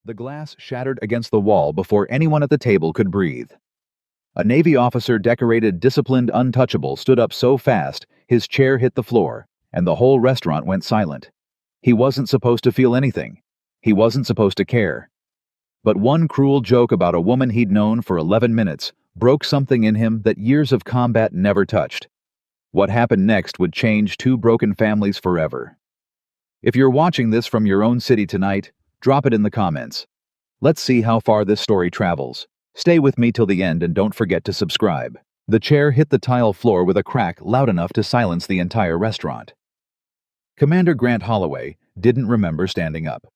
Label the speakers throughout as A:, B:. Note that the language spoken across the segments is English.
A: The glass shattered against the wall before anyone at the table could breathe. A Navy officer decorated disciplined untouchable stood up so fast his chair hit the floor, and the whole restaurant went silent. He wasn't supposed to feel anything. He wasn't supposed to care. But one cruel joke about a woman he'd known for 11 minutes broke something in him that years of combat never touched. What happened next would change two broken families forever. If you're watching this from your own city tonight, drop it in the comments. Let's see how far this story travels. Stay with me till the end and don't forget to subscribe. The chair hit the tile floor with a crack loud enough to silence the entire restaurant. Commander Grant Holloway didn't remember standing up.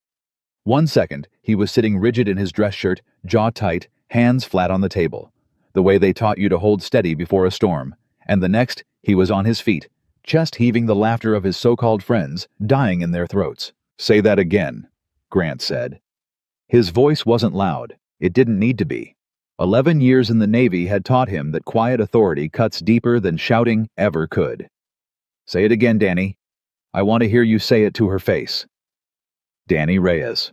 A: 1 second, he was sitting rigid in his dress shirt, jaw tight, hands flat on the table, the way they taught you to hold steady before a storm, and the next, he was on his feet, chest heaving, the laughter of his so-called friends dying in their throats. "Say that again," Grant said. His voice wasn't loud. It didn't need to be. 11 years in the Navy had taught him that quiet authority cuts deeper than shouting ever could. "Say it again, Danny. I want to hear you say it to her face." Danny Reyes.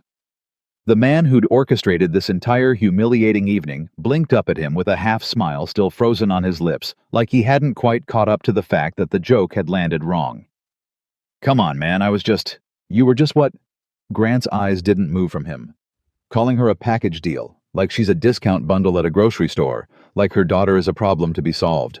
A: The man who'd orchestrated this entire humiliating evening blinked up at him with a half-smile still frozen on his lips, like he hadn't quite caught up to the fact that the joke had landed wrong. "Come on, man, you were just what?" Grant's eyes didn't move from him. Calling her a package deal, like she's a discount bundle at a grocery store, like her daughter is a problem to be solved.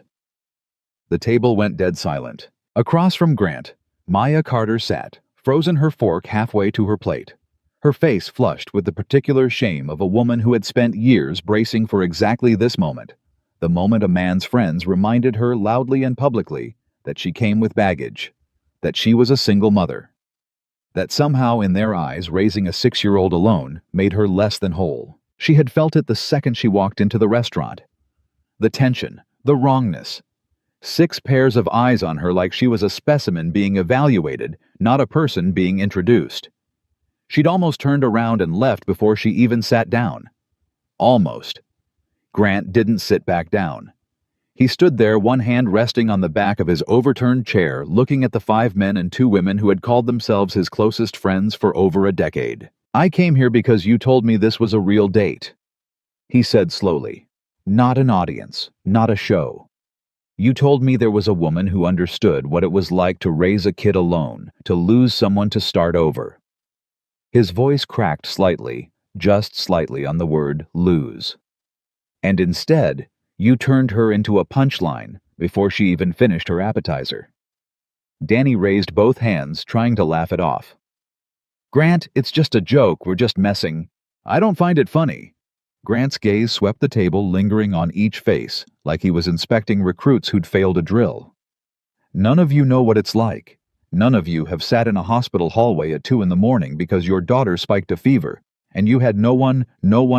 A: The table went dead silent. Across from Grant, Maya Carter sat, frozen, her fork halfway to her plate, her face flushed with the particular shame of a woman who had spent years bracing for exactly this moment, the moment a man's friends reminded her loudly and publicly that she came with baggage, that she was a single mother, that somehow in their eyes raising a 6-year-old alone made her less than whole. She had felt it the second she walked into the restaurant. The tension, the wrongness. 6 pairs of eyes on her like she was a specimen being evaluated, not a person being introduced. She'd almost turned around and left before she even sat down. Almost. Grant didn't sit back down. He stood there, one hand resting on the back of his overturned chair, looking at the 5 men and 2 women who had called themselves his closest friends for over a decade. "I came here because you told me this was a real date," he said slowly. "Not an audience, not a show. You told me there was a woman who understood what it was like to raise a kid alone, to lose someone, to start over." His voice cracked slightly, just slightly, on the word lose. "And instead, you turned her into a punchline before she even finished her appetizer." Danny raised both hands, trying to laugh it off. "Grant, it's just a joke, we're just messing. I don't find it funny." Grant's gaze swept the table, lingering on each face, like he was inspecting recruits who'd failed a drill. "None of you know what it's like. None of you have sat in a hospital hallway at 2 in the morning because your daughter spiked a fever, and you had no one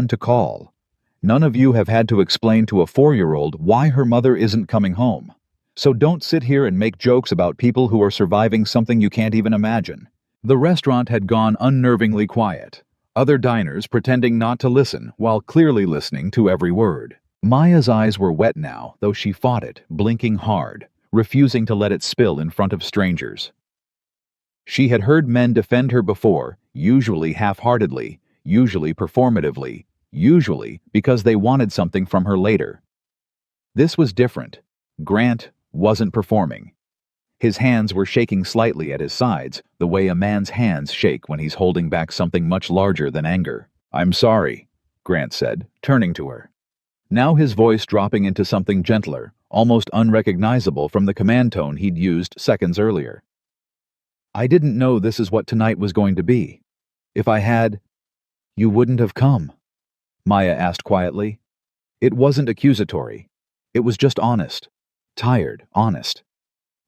A: to call. None of you have had to explain to a 4-year-old why her mother isn't coming home. So don't sit here and make jokes about people who are surviving something you can't even imagine." The restaurant had gone unnervingly quiet. Other diners pretending not to listen while clearly listening to every word. Maya's eyes were wet now, though she fought it, blinking hard, refusing to let it spill in front of strangers. She had heard men defend her before, usually half-heartedly, usually performatively, usually because they wanted something from her later. This was different. Grant wasn't performing. His hands were shaking slightly at his sides, the way a man's hands shake when he's holding back something much larger than anger. "I'm sorry," Grant said, turning to her. Now his voice dropping into something gentler, almost unrecognizable from the command tone he'd used seconds earlier. "I didn't know this is what tonight was going to be. If I had..." "You wouldn't have come?" Maya asked quietly. It wasn't accusatory. It was just honest. Tired, honest.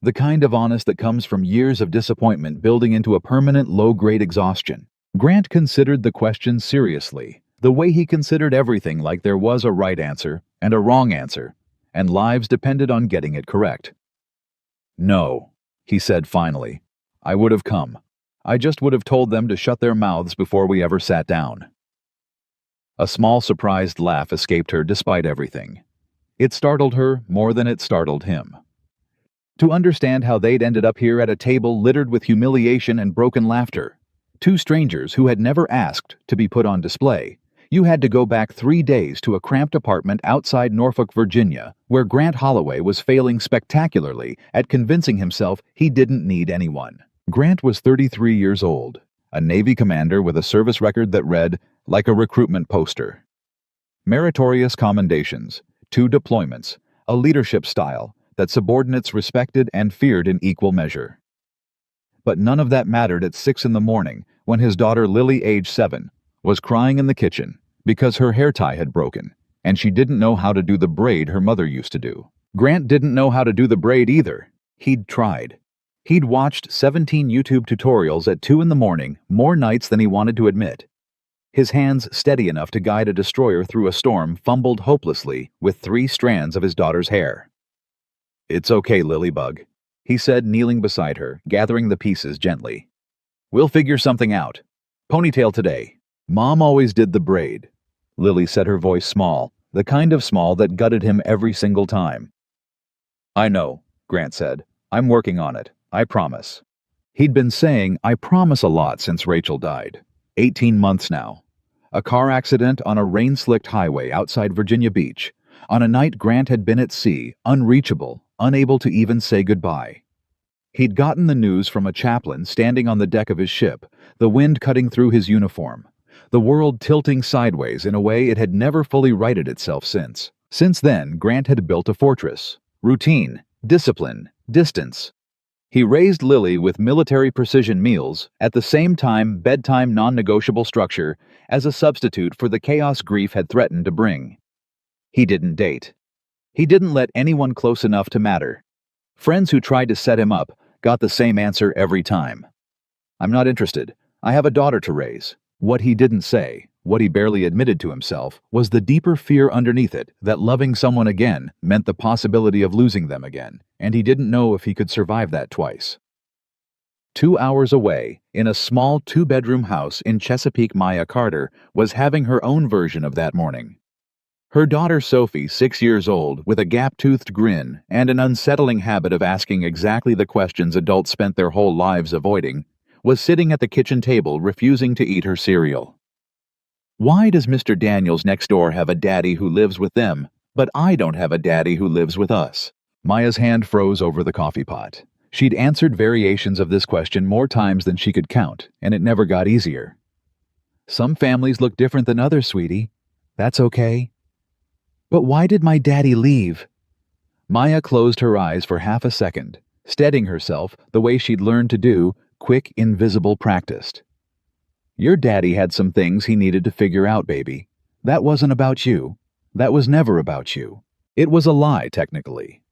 A: The kind of honest that comes from years of disappointment building into a permanent low-grade exhaustion. Grant considered the question seriously, the way he considered everything, like there was a right answer and a wrong answer, and lives depended on getting it correct. "No," he said finally. "I would have come. I just would have told them to shut their mouths before we ever sat down." A small surprised laugh escaped her despite everything. It startled her more than it startled him. To understand how they'd ended up here at a table littered with humiliation and broken laughter, Two strangers who had never asked to be put on display. You had to go back 3 days to a cramped apartment outside Norfolk, Virginia, where Grant Holloway was failing spectacularly at convincing himself he didn't need anyone. Grant was 33 years old, a Navy commander with a service record that read like a recruitment poster. Meritorious commendations, 2 deployments, a leadership style that subordinates respected and feared in equal measure. But none of that mattered at 6 in the morning when his daughter Lily, age 7, was crying in the kitchen because her hair tie had broken, and she didn't know how to do the braid her mother used to do. Grant didn't know how to do the braid either. He'd tried. He'd watched 17 YouTube tutorials at 2 in the morning, more nights than he wanted to admit. His hands, steady enough to guide a destroyer through a storm, fumbled hopelessly with 3 strands of his daughter's hair. "It's okay, Lilybug," he said, kneeling beside her, gathering the pieces gently. "We'll figure something out. Ponytail today. Mom always did the braid." Lily said, her voice small, the kind of small that gutted him every single time. "I know," Grant said. "I'm working on it. I promise." He'd been saying "I promise" a lot since Rachel died. 18 months now. A car accident on a rain-slicked highway outside Virginia Beach, on a night Grant had been at sea, unreachable, unable to even say goodbye. He'd gotten the news from a chaplain standing on the deck of his ship, the wind cutting through his uniform, the world tilting sideways in a way it had never fully righted itself since. Since then, Grant had built a fortress. Routine, discipline, distance. He raised Lily with military precision meals, at the same time bedtime non-negotiable structure, as a substitute for the chaos grief had threatened to bring. He didn't date. He didn't let anyone close enough to matter. Friends who tried to set him up got the same answer every time. "I'm not interested. I have a daughter to raise." What he didn't say, what he barely admitted to himself, was the deeper fear underneath it that loving someone again meant the possibility of losing them again, and he didn't know if he could survive that twice. 2 hours away, in a small 2-bedroom house in Chesapeake, Maya Carter was having her own version of that morning. Her daughter Sophie, 6 years old, with a gap-toothed grin and an unsettling habit of asking exactly the questions adults spent their whole lives avoiding, was sitting at the kitchen table refusing to eat her cereal. "Why does Mr. Daniels next door have a daddy who lives with them, but I don't have a daddy who lives with us?" Maya's hand froze over the coffee pot. She'd answered variations of this question more times than she could count, and it never got easier. "Some families look different than others, sweetie. That's okay." "But why did my daddy leave?" Maya closed her eyes for half a second, steadying herself the way she'd learned to do, quick, invisible, practiced. "Your daddy had some things he needed to figure out, baby. That wasn't about you. That was never about you. It was a lie, technically.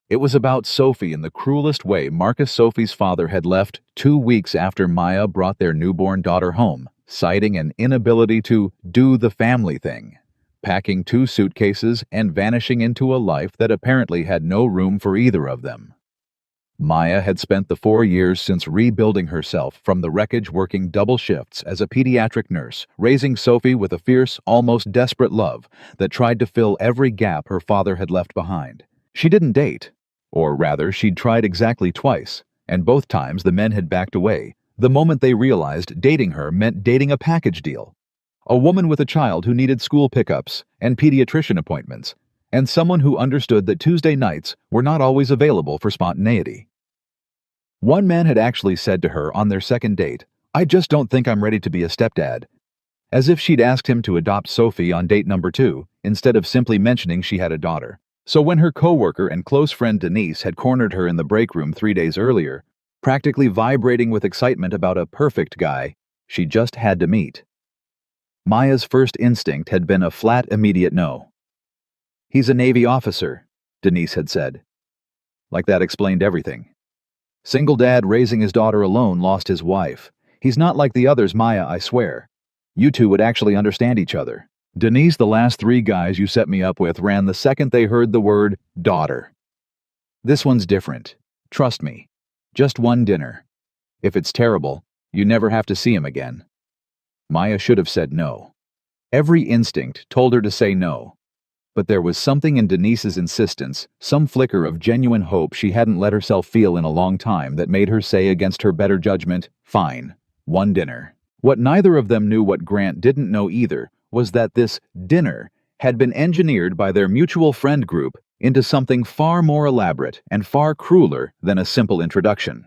A: It was about Sophie in the cruelest way Marcus Sophie's father had left 2 weeks after Maya brought their newborn daughter home, citing an inability to do the family thing, packing 2 suitcases and vanishing into a life that apparently had no room for either of them. Maya had spent the 4 years since rebuilding herself from the wreckage working double shifts as a pediatric nurse, raising Sophie with a fierce, almost desperate love that tried to fill every gap her father had left behind. She didn't date, or rather, she'd tried exactly twice, and both times the men had backed away, the moment they realized dating her meant dating a package deal. A woman with a child who needed school pickups and pediatrician appointments, and someone who understood that Tuesday nights were not always available for spontaneity. One man had actually said to her on their second date, "I just don't think I'm ready to be a stepdad," as if she'd asked him to adopt Sophie on date number 2, instead of simply mentioning she had a daughter. So when her coworker and close friend Denise had cornered her in the break room 3 days earlier, practically vibrating with excitement about a perfect guy she just had to meet, Maya's first instinct had been a flat, immediate no. "He's a Navy officer," Denise had said. Like that explained everything. Single dad raising his daughter alone lost his wife. "He's not like the others, Maya, I swear. You two would actually understand each other. Denise, the last 3 guys you set me up with ran the second they heard the word daughter. This one's different. Trust me. Just one dinner. If it's terrible, you never have to see him again." Maya should have said no. Every instinct told her to say no. But there was something in Denise's insistence, some flicker of genuine hope she hadn't let herself feel in a long time that made her say against her better judgment, "Fine. One dinner. What neither of them knew, what Grant didn't know either, was that this dinner had been engineered by their mutual friend group into something far more elaborate and far crueler than a simple introduction.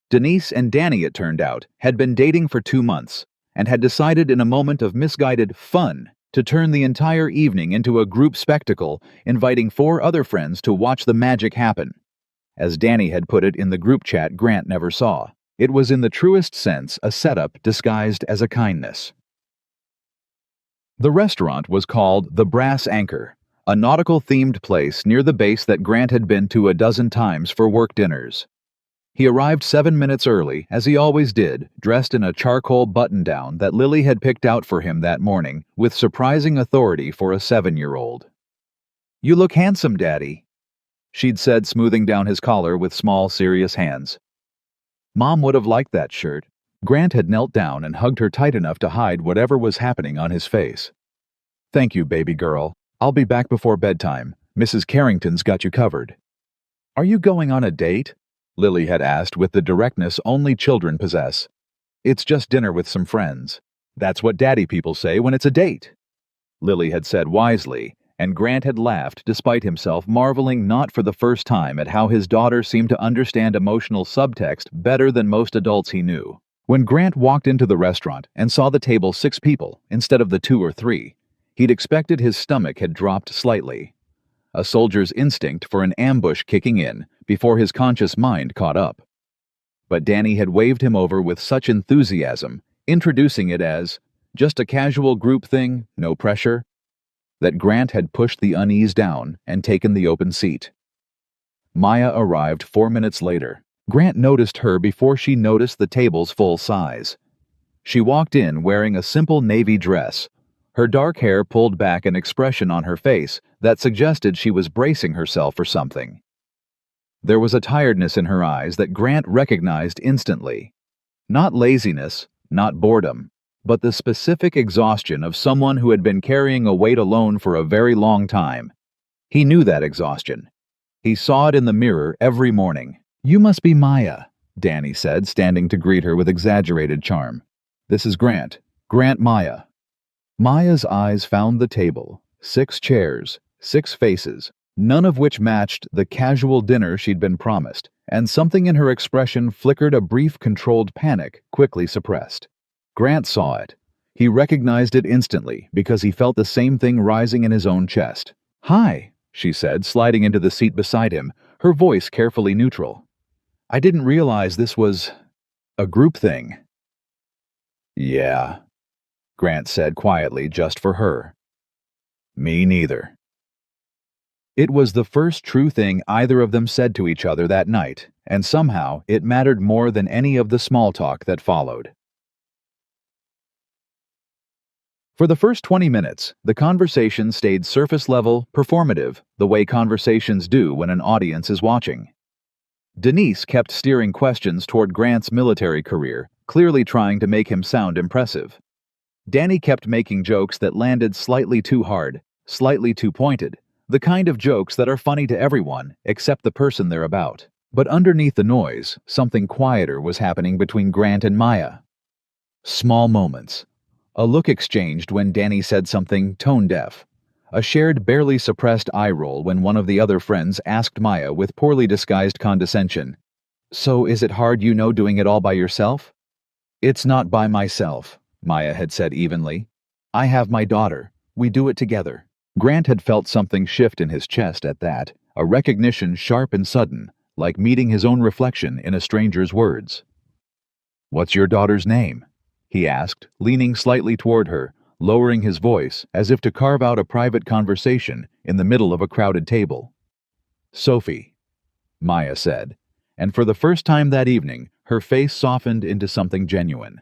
A: Denise and Danny, it turned out, had been dating for 2 months and had decided in a moment of misguided fun to turn the entire evening into a group spectacle, inviting 4 other friends to watch the magic happen. As Danny had put it in the group chat Grant never saw, it was in the truest sense a setup disguised as a kindness. The restaurant was called the Brass Anchor, a nautical-themed place near the base that Grant had been to a dozen times for work dinners. He arrived 7 minutes early, as he always did, dressed in a charcoal button-down that Lily had picked out for him that morning with surprising authority for a 7-year-old. "You look handsome, Daddy," she'd said, smoothing down his collar with small, serious hands. Mom would have liked that shirt. Grant had knelt down and hugged her tight enough to hide whatever was happening on his face. "Thank you, baby girl. I'll be back before bedtime. Mrs. Carrington's got you covered." "Are you going on a date?" Lily had asked with the directness only children possess. "It's just dinner with some friends." "That's what daddy people say when it's a date," Lily had said wisely, and Grant had laughed despite himself, marveling not for the first time at how his daughter seemed to understand emotional subtext better than most adults he knew. When Grant walked into the restaurant and saw the table 6 people instead of the 2 or 3, he'd expected his stomach had dropped slightly, a soldier's instinct for an ambush kicking in before his conscious mind caught up. But Danny had waved him over with such enthusiasm, introducing it as just a casual group thing, no pressure, that Grant had pushed the unease down and taken the open seat. Maya arrived 4 minutes later. Grant noticed her before she noticed the table's full size. She walked in wearing a simple navy dress, her dark hair pulled back, an expression on her face that suggested she was bracing herself for something. There was a tiredness in her eyes that Grant recognized instantly. Not laziness, not boredom, but the specific exhaustion of someone who had been carrying a weight alone for a very long time. He knew that exhaustion. He saw it in the mirror every morning. "You must be Maya," Danny said, standing to greet her with exaggerated charm. "This is Grant. Grant Maya." Maya's eyes found the table, 6 chairs, 6 faces, none of which matched the casual dinner she'd been promised, and something in her expression flickered a brief controlled panic, quickly suppressed. Grant saw it. He recognized it instantly because he felt the same thing rising in his own chest. "Hi," she said, sliding into the seat beside him, her voice carefully neutral. "I didn't realize this was a group thing." "Yeah," Grant said quietly, just for her. "Me neither." It was the first true thing either of them said to each other that night, and somehow it mattered more than any of the small talk that followed. For the first 20 minutes, the conversation stayed surface-level, performative, the way conversations do when an audience is watching. Denise kept steering questions toward Grant's military career, clearly trying to make him sound impressive. Danny kept making jokes that landed slightly too hard, slightly too pointed, the kind of jokes that are funny to everyone except the person they're about. But underneath the noise, something quieter was happening between Grant and Maya. Small moments. A look exchanged when Danny said something tone-deaf. A shared, barely suppressed eye roll when one of the other friends asked Maya with poorly disguised condescension, "So is it hard, doing it all by yourself?" "It's not by myself," Maya had said evenly. "I have my daughter. We do it together." Grant had felt something shift in his chest at that, a recognition sharp and sudden, like meeting his own reflection in a stranger's words. "What's your daughter's name?" he asked, leaning slightly toward her, lowering his voice as if to carve out a private conversation in the middle of a crowded table. "Sophie," Maya said, and for the first time that evening, her face softened into something genuine.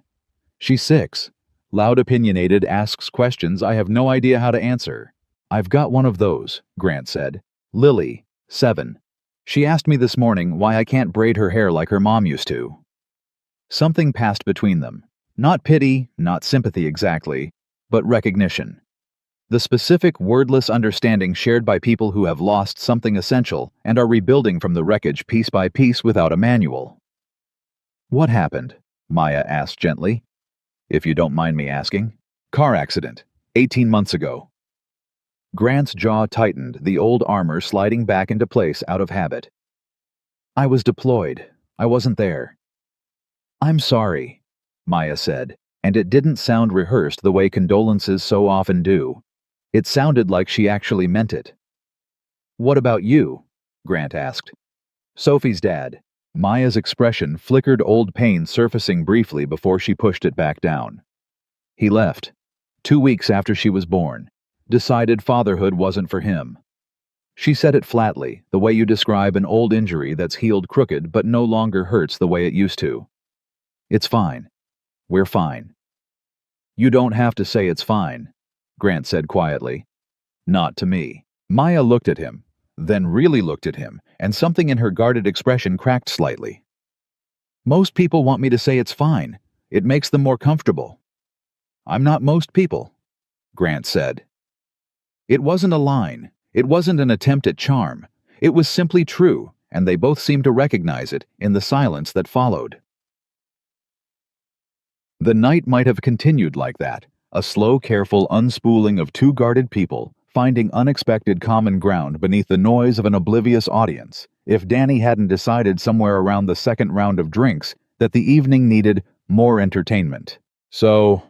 A: "She's 6. Loud, opinionated, asks questions I have no idea how to answer." "I've got one of those," Grant said. "Lily, 7. She asked me this morning why I can't braid her hair like her mom used to." Something passed between them. Not pity, not sympathy exactly, but recognition. The specific, wordless understanding shared by people who have lost something essential and are rebuilding from the wreckage piece by piece without a manual. "What happened?" Maya asked gently. If you don't mind me asking. Car accident, 18 months ago. Grant's jaw tightened, the old armor sliding back into place out of habit. I was deployed. I wasn't there. I'm sorry, Maya said, and it didn't sound rehearsed the way condolences so often do. It sounded like she actually meant it. What about you? Grant asked. Sophie's dad. Maya's expression flickered old pain surfacing briefly before she pushed it back down. He left. 2 weeks after she was born. Decided fatherhood wasn't for him. She said it flatly, the way you describe an old injury that's healed crooked but no longer hurts the way it used to. It's fine. We're fine. You don't have to say it's fine, Grant said quietly. Not to me. Maya looked at him, then really looked at him, and something in her guarded expression cracked slightly. Most people want me to say it's fine. It makes them more comfortable. I'm not most people, Grant said. It wasn't a line. It wasn't an attempt at charm. It was simply true, and they both seemed to recognize it in the silence that followed. The night might have continued like that, a slow, careful unspooling of two guarded people, finding unexpected common ground beneath the noise of an oblivious audience, if Danny hadn't decided somewhere around the second round of drinks that the evening needed more entertainment. So,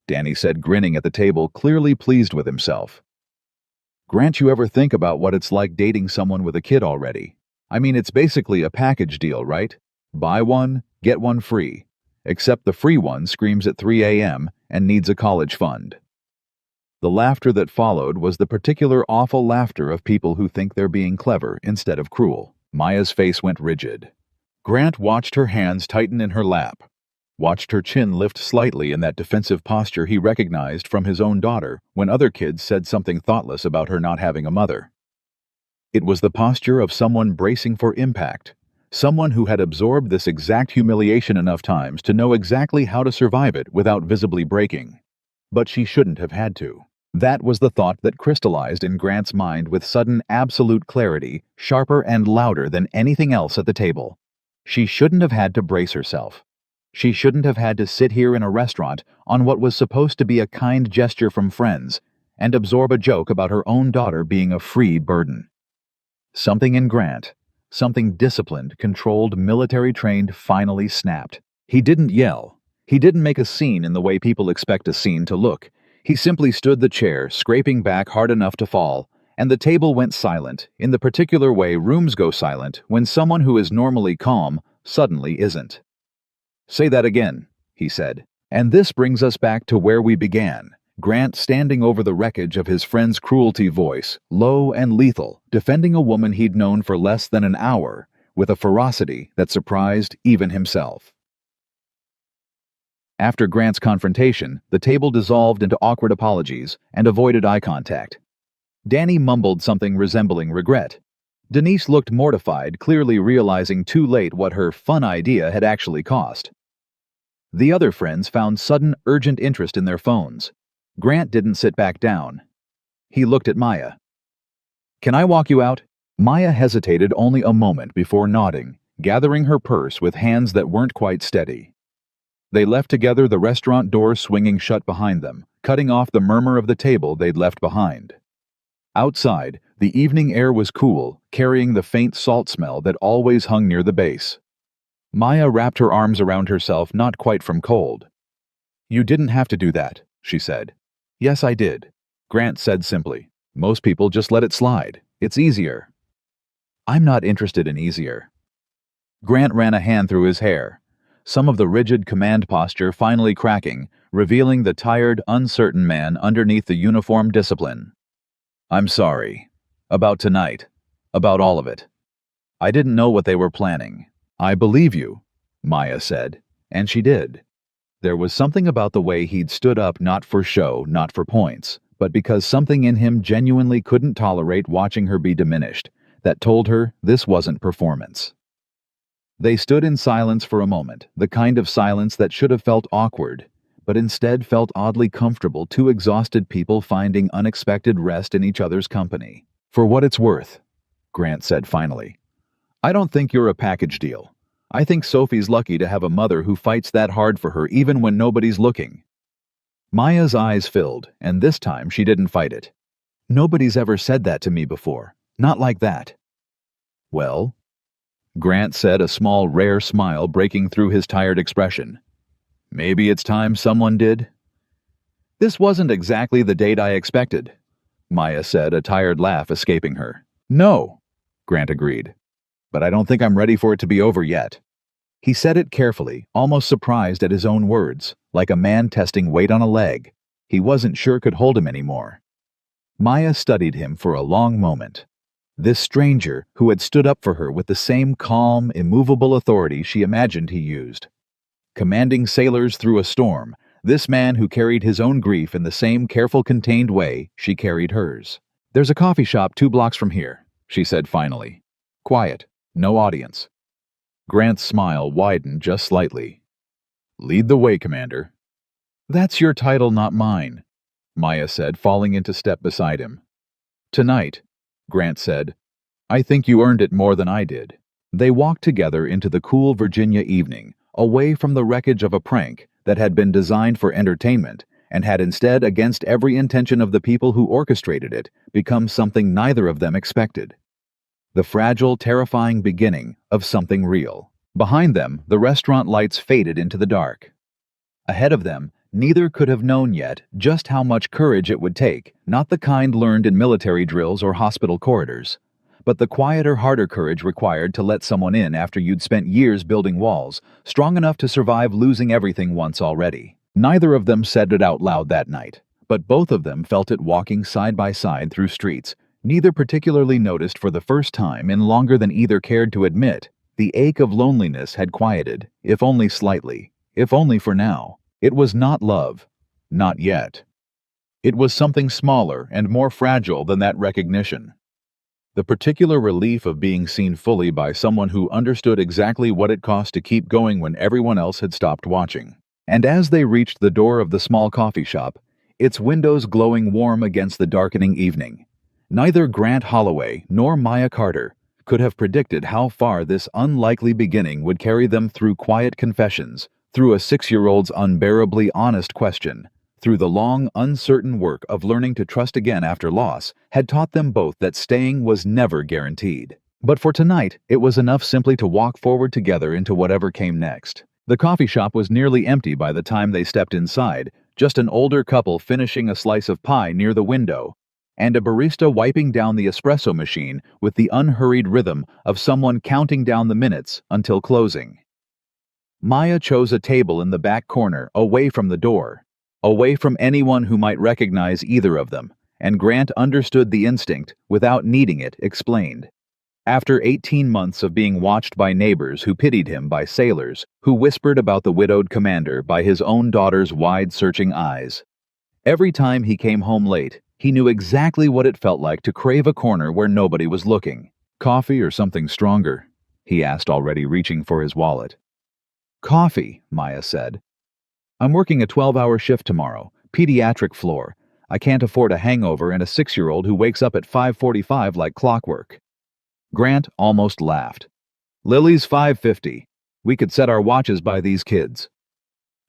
A: Danny said, grinning at the table, clearly pleased with himself. Grant, you ever think about what it's like dating someone with a kid already? I mean, it's basically a package deal, right? Buy one, get one free. Except the free one screams at 3 a.m. and needs a college fund. The laughter that followed was the particular awful laughter of people who think they're being clever instead of cruel. Maya's face went rigid. Grant watched her hands tighten in her lap, watched her chin lift slightly in that defensive posture he recognized from his own daughter when other kids said something thoughtless about her not having a mother. It was the posture of someone bracing for impact, someone who had absorbed this exact humiliation enough times to know exactly how to survive it without visibly breaking. But she shouldn't have had to. That was the thought that crystallized in Grant's mind with sudden absolute clarity, sharper and louder than anything else at the table. She shouldn't have had to brace herself. She shouldn't have had to sit here in a restaurant on what was supposed to be a kind gesture from friends and absorb a joke about her own daughter being a free burden. Something in Grant, something disciplined, controlled, military-trained, finally snapped. He didn't yell. He didn't make a scene in the way people expect a scene to look. He simply stood the chair, scraping back hard enough to fall, and the table went silent, in the particular way rooms go silent when someone who is normally calm suddenly isn't. Say that again, he said. And this brings us back to where we began. Grant standing over the wreckage of his friend's cruelty voice, low and lethal, defending a woman he'd known for less than an hour, with a ferocity that surprised even himself. After Grant's confrontation, the table dissolved into awkward apologies and avoided eye contact. Danny mumbled something resembling regret. Denise looked mortified, clearly realizing too late what her fun idea had actually cost. The other friends found sudden, urgent interest in their phones. Grant didn't sit back down. He looked at Maya. Can I walk you out? Maya hesitated only a moment before nodding, gathering her purse with hands that weren't quite steady. They left together, the restaurant door swinging shut behind them, cutting off the murmur of the table they'd left behind. Outside, the evening air was cool, carrying the faint salt smell that always hung near the base. Maya wrapped her arms around herself, not quite from cold. You didn't have to do that, she said. Yes, I did, Grant said simply. Most people just let it slide. It's easier. I'm not interested in easier. Grant ran a hand through his hair, some of the rigid command posture finally cracking, revealing the tired, uncertain man underneath the uniform discipline. I'm sorry. About tonight. About all of it. I didn't know what they were planning. I believe you, Maya said, and she did. There was something about the way he'd stood up, not for show, not for points, but because something in him genuinely couldn't tolerate watching her be diminished, that told her this wasn't performance. They stood in silence for a moment, the kind of silence that should have felt awkward, but instead felt oddly comfortable, two exhausted people finding unexpected rest in each other's company. For what it's worth, Grant said finally, I don't think you're a package deal. I think Sophie's lucky to have a mother who fights that hard for her even when nobody's looking." Maya's eyes filled, and this time she didn't fight it. "Nobody's ever said that to me before. Not like that." "Well?" Grant said, a small, rare smile breaking through his tired expression. "Maybe it's time someone did." "This wasn't exactly the date I expected," Maya said, a tired laugh escaping her. "No," Grant agreed. "But I don't think I'm ready for it to be over yet." He said it carefully, almost surprised at his own words, like a man testing weight on a leg. He wasn't sure could hold him anymore. Maya studied him for a long moment. This stranger who had stood up for her with the same calm, immovable authority she imagined he used. Commanding sailors through a storm, this man who carried his own grief in the same careful, contained way she carried hers. "There's a coffee shop 2 blocks from here," she said finally. "Quiet, no audience." Grant's smile widened just slightly. "Lead the way, Commander." "That's your title, not mine," Maya said, falling into step beside him. "Tonight," Grant said, "I think you earned it more than I did." They walked together into the cool Virginia evening, away from the wreckage of a prank that had been designed for entertainment and had instead, against every intention of the people who orchestrated it, become something neither of them expected. The fragile, terrifying beginning of something real. Behind them, the restaurant lights faded into the dark. Ahead of them, neither could have known yet just how much courage it would take, not the kind learned in military drills or hospital corridors, but the quieter, harder courage required to let someone in after you'd spent years building walls, strong enough to survive losing everything once already. Neither of them said it out loud that night, but both of them felt it walking side by side through streets. Neither particularly noticed for the first time in longer than either cared to admit. The ache of loneliness had quieted, if only slightly, if only for now. It was not love. Not yet. It was something smaller and more fragile than that recognition. The particular relief of being seen fully by someone who understood exactly what it cost to keep going when everyone else had stopped watching. And as they reached the door of the small coffee shop, its windows glowing warm against the darkening evening, neither Grant Holloway nor Maya Carter could have predicted how far this unlikely beginning would carry them through quiet confessions, through a 6-year-old's unbearably honest question, through the long, uncertain work of learning to trust again after loss, had taught them both that staying was never guaranteed. But for tonight, it was enough simply to walk forward together into whatever came next. The coffee shop was nearly empty by the time they stepped inside, just an older couple finishing a slice of pie near the window, and a barista wiping down the espresso machine with the unhurried rhythm of someone counting down the minutes until closing. Maya chose a table in the back corner, away from the door, away from anyone who might recognize either of them, and Grant understood the instinct, without needing it explained. After 18 months of being watched by neighbors who pitied him, by sailors who whispered about the widowed commander, by his own daughter's wide, searching eyes. Every time he came home late, he knew exactly what it felt like to crave a corner where nobody was looking. "Coffee or something stronger?" he asked, already reaching for his wallet. "Coffee," Maya said. "I'm working a 12-hour shift tomorrow, pediatric floor. I can't afford a hangover and a 6-year-old who wakes up at 5:45 like clockwork." Grant almost laughed. "Lily's 5:50. We could set our watches by these kids."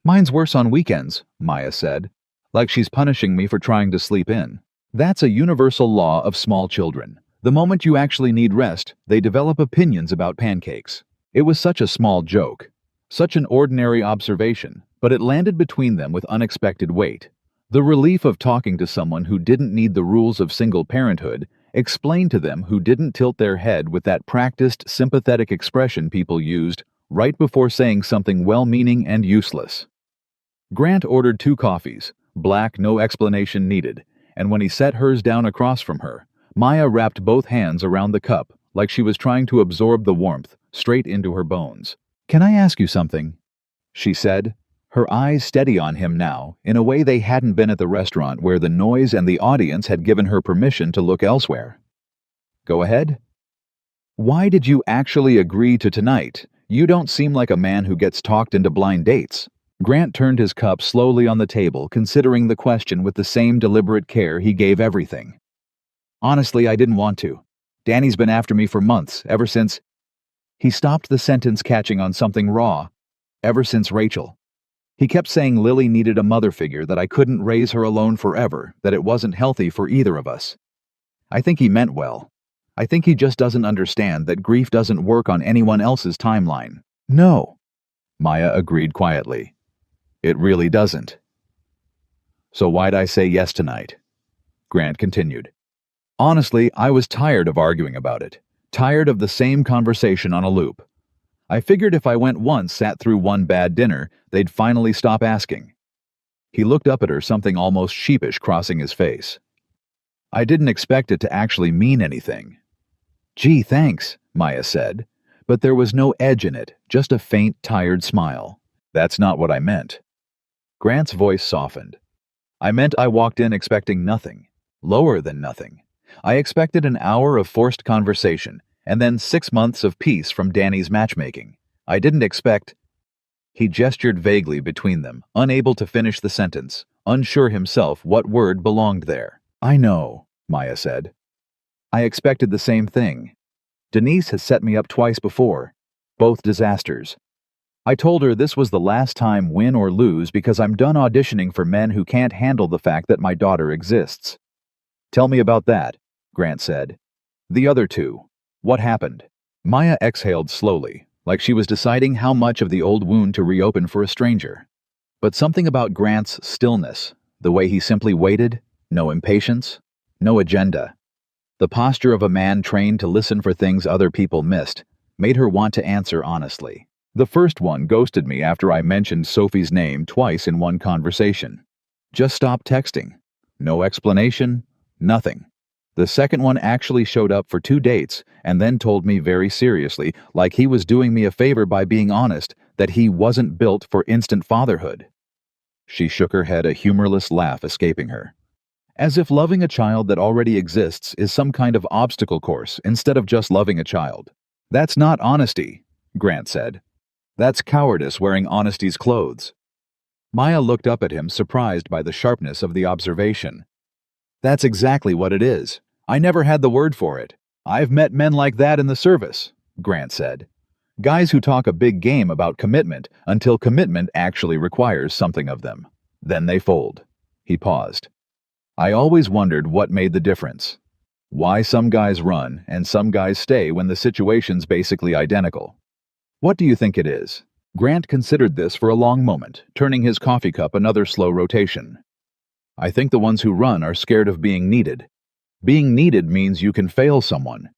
A: "Mine's worse on weekends," Maya said, like she's punishing me for trying to sleep in. That's a universal law of small children. The moment you actually need rest, they develop opinions about pancakes. It was such a small joke, such an ordinary observation, but it landed between them with unexpected weight. The relief of talking to someone who didn't need the rules of single parenthood, explained to them who didn't tilt their head with that practiced, sympathetic expression people used right before saying something well-meaning and useless. Grant ordered 2 coffees, black, no explanation needed, and when he set hers down across from her, Maya wrapped both hands around the cup like she was trying to absorb the warmth straight into her bones. "Can I ask you something?" she said, her eyes steady on him now, in a way they hadn't been at the restaurant where the noise and the audience had given her permission to look elsewhere. "Go ahead." "Why did you actually agree to tonight? You don't seem like a man who gets talked into blind dates." Grant turned his cup slowly on the table, considering the question with the same deliberate care he gave everything. "Honestly, I didn't want to. Danny's been after me for months, ever since..." He stopped the sentence catching on something raw. Ever since Rachel. He kept saying Lily needed a mother figure, that I couldn't raise her alone forever, that it wasn't healthy for either of us. I think he meant well. I think he just doesn't understand that grief doesn't work on anyone else's timeline. No, Maya agreed quietly. It really doesn't. So why'd I say yes tonight? Grant continued. Honestly, I was tired of arguing about it. Tired of the same conversation on a loop. I figured if I went once, sat through one bad dinner, they'd finally stop asking. He looked up at her, something almost sheepish crossing his face. I didn't expect it to actually mean anything. Gee, thanks, Maya said, but there was no edge in it, just a faint, tired smile. That's not what I meant. Grant's voice softened. I meant I walked in expecting nothing, lower than nothing. I expected an hour of forced conversation, and then 6 months of peace from Danny's matchmaking. I didn't expect... He gestured vaguely between them, unable to finish the sentence, unsure himself what word belonged there. I know, Maya said. I expected the same thing. Denise has set me up twice before, both disasters. I told her this was the last time, win or lose, because I'm done auditioning for men who can't handle the fact that my daughter exists. Tell me about that, Grant said. The other two. What happened? Maya exhaled slowly, like she was deciding how much of the old wound to reopen for a stranger. But something about Grant's stillness, the way he simply waited, no impatience, no agenda. The posture of a man trained to listen for things other people missed, made her want to answer honestly. The first one ghosted me after I mentioned Sophie's name twice in one conversation. Just stopped texting. No explanation, nothing. The second one actually showed up for 2 dates and then told me very seriously, like he was doing me a favor by being honest, that he wasn't built for instant fatherhood. She shook her head, a humorless laugh escaping her. As if loving a child that already exists is some kind of obstacle course instead of just loving a child. That's not honesty, Grant said. That's cowardice wearing honesty's clothes. Maya looked up at him, surprised by the sharpness of the observation. That's exactly what it is. I never had the word for it. I've met men like that in the service, Grant said. Guys who talk a big game about commitment until commitment actually requires something of them. Then they fold. He paused. I always wondered what made the difference. Why some guys run and some guys stay when the situation's basically identical. What do you think it is? Grant considered this for a long moment, turning his coffee cup another slow rotation. I think the ones who run are scared of being needed. Being needed means you can fail someone.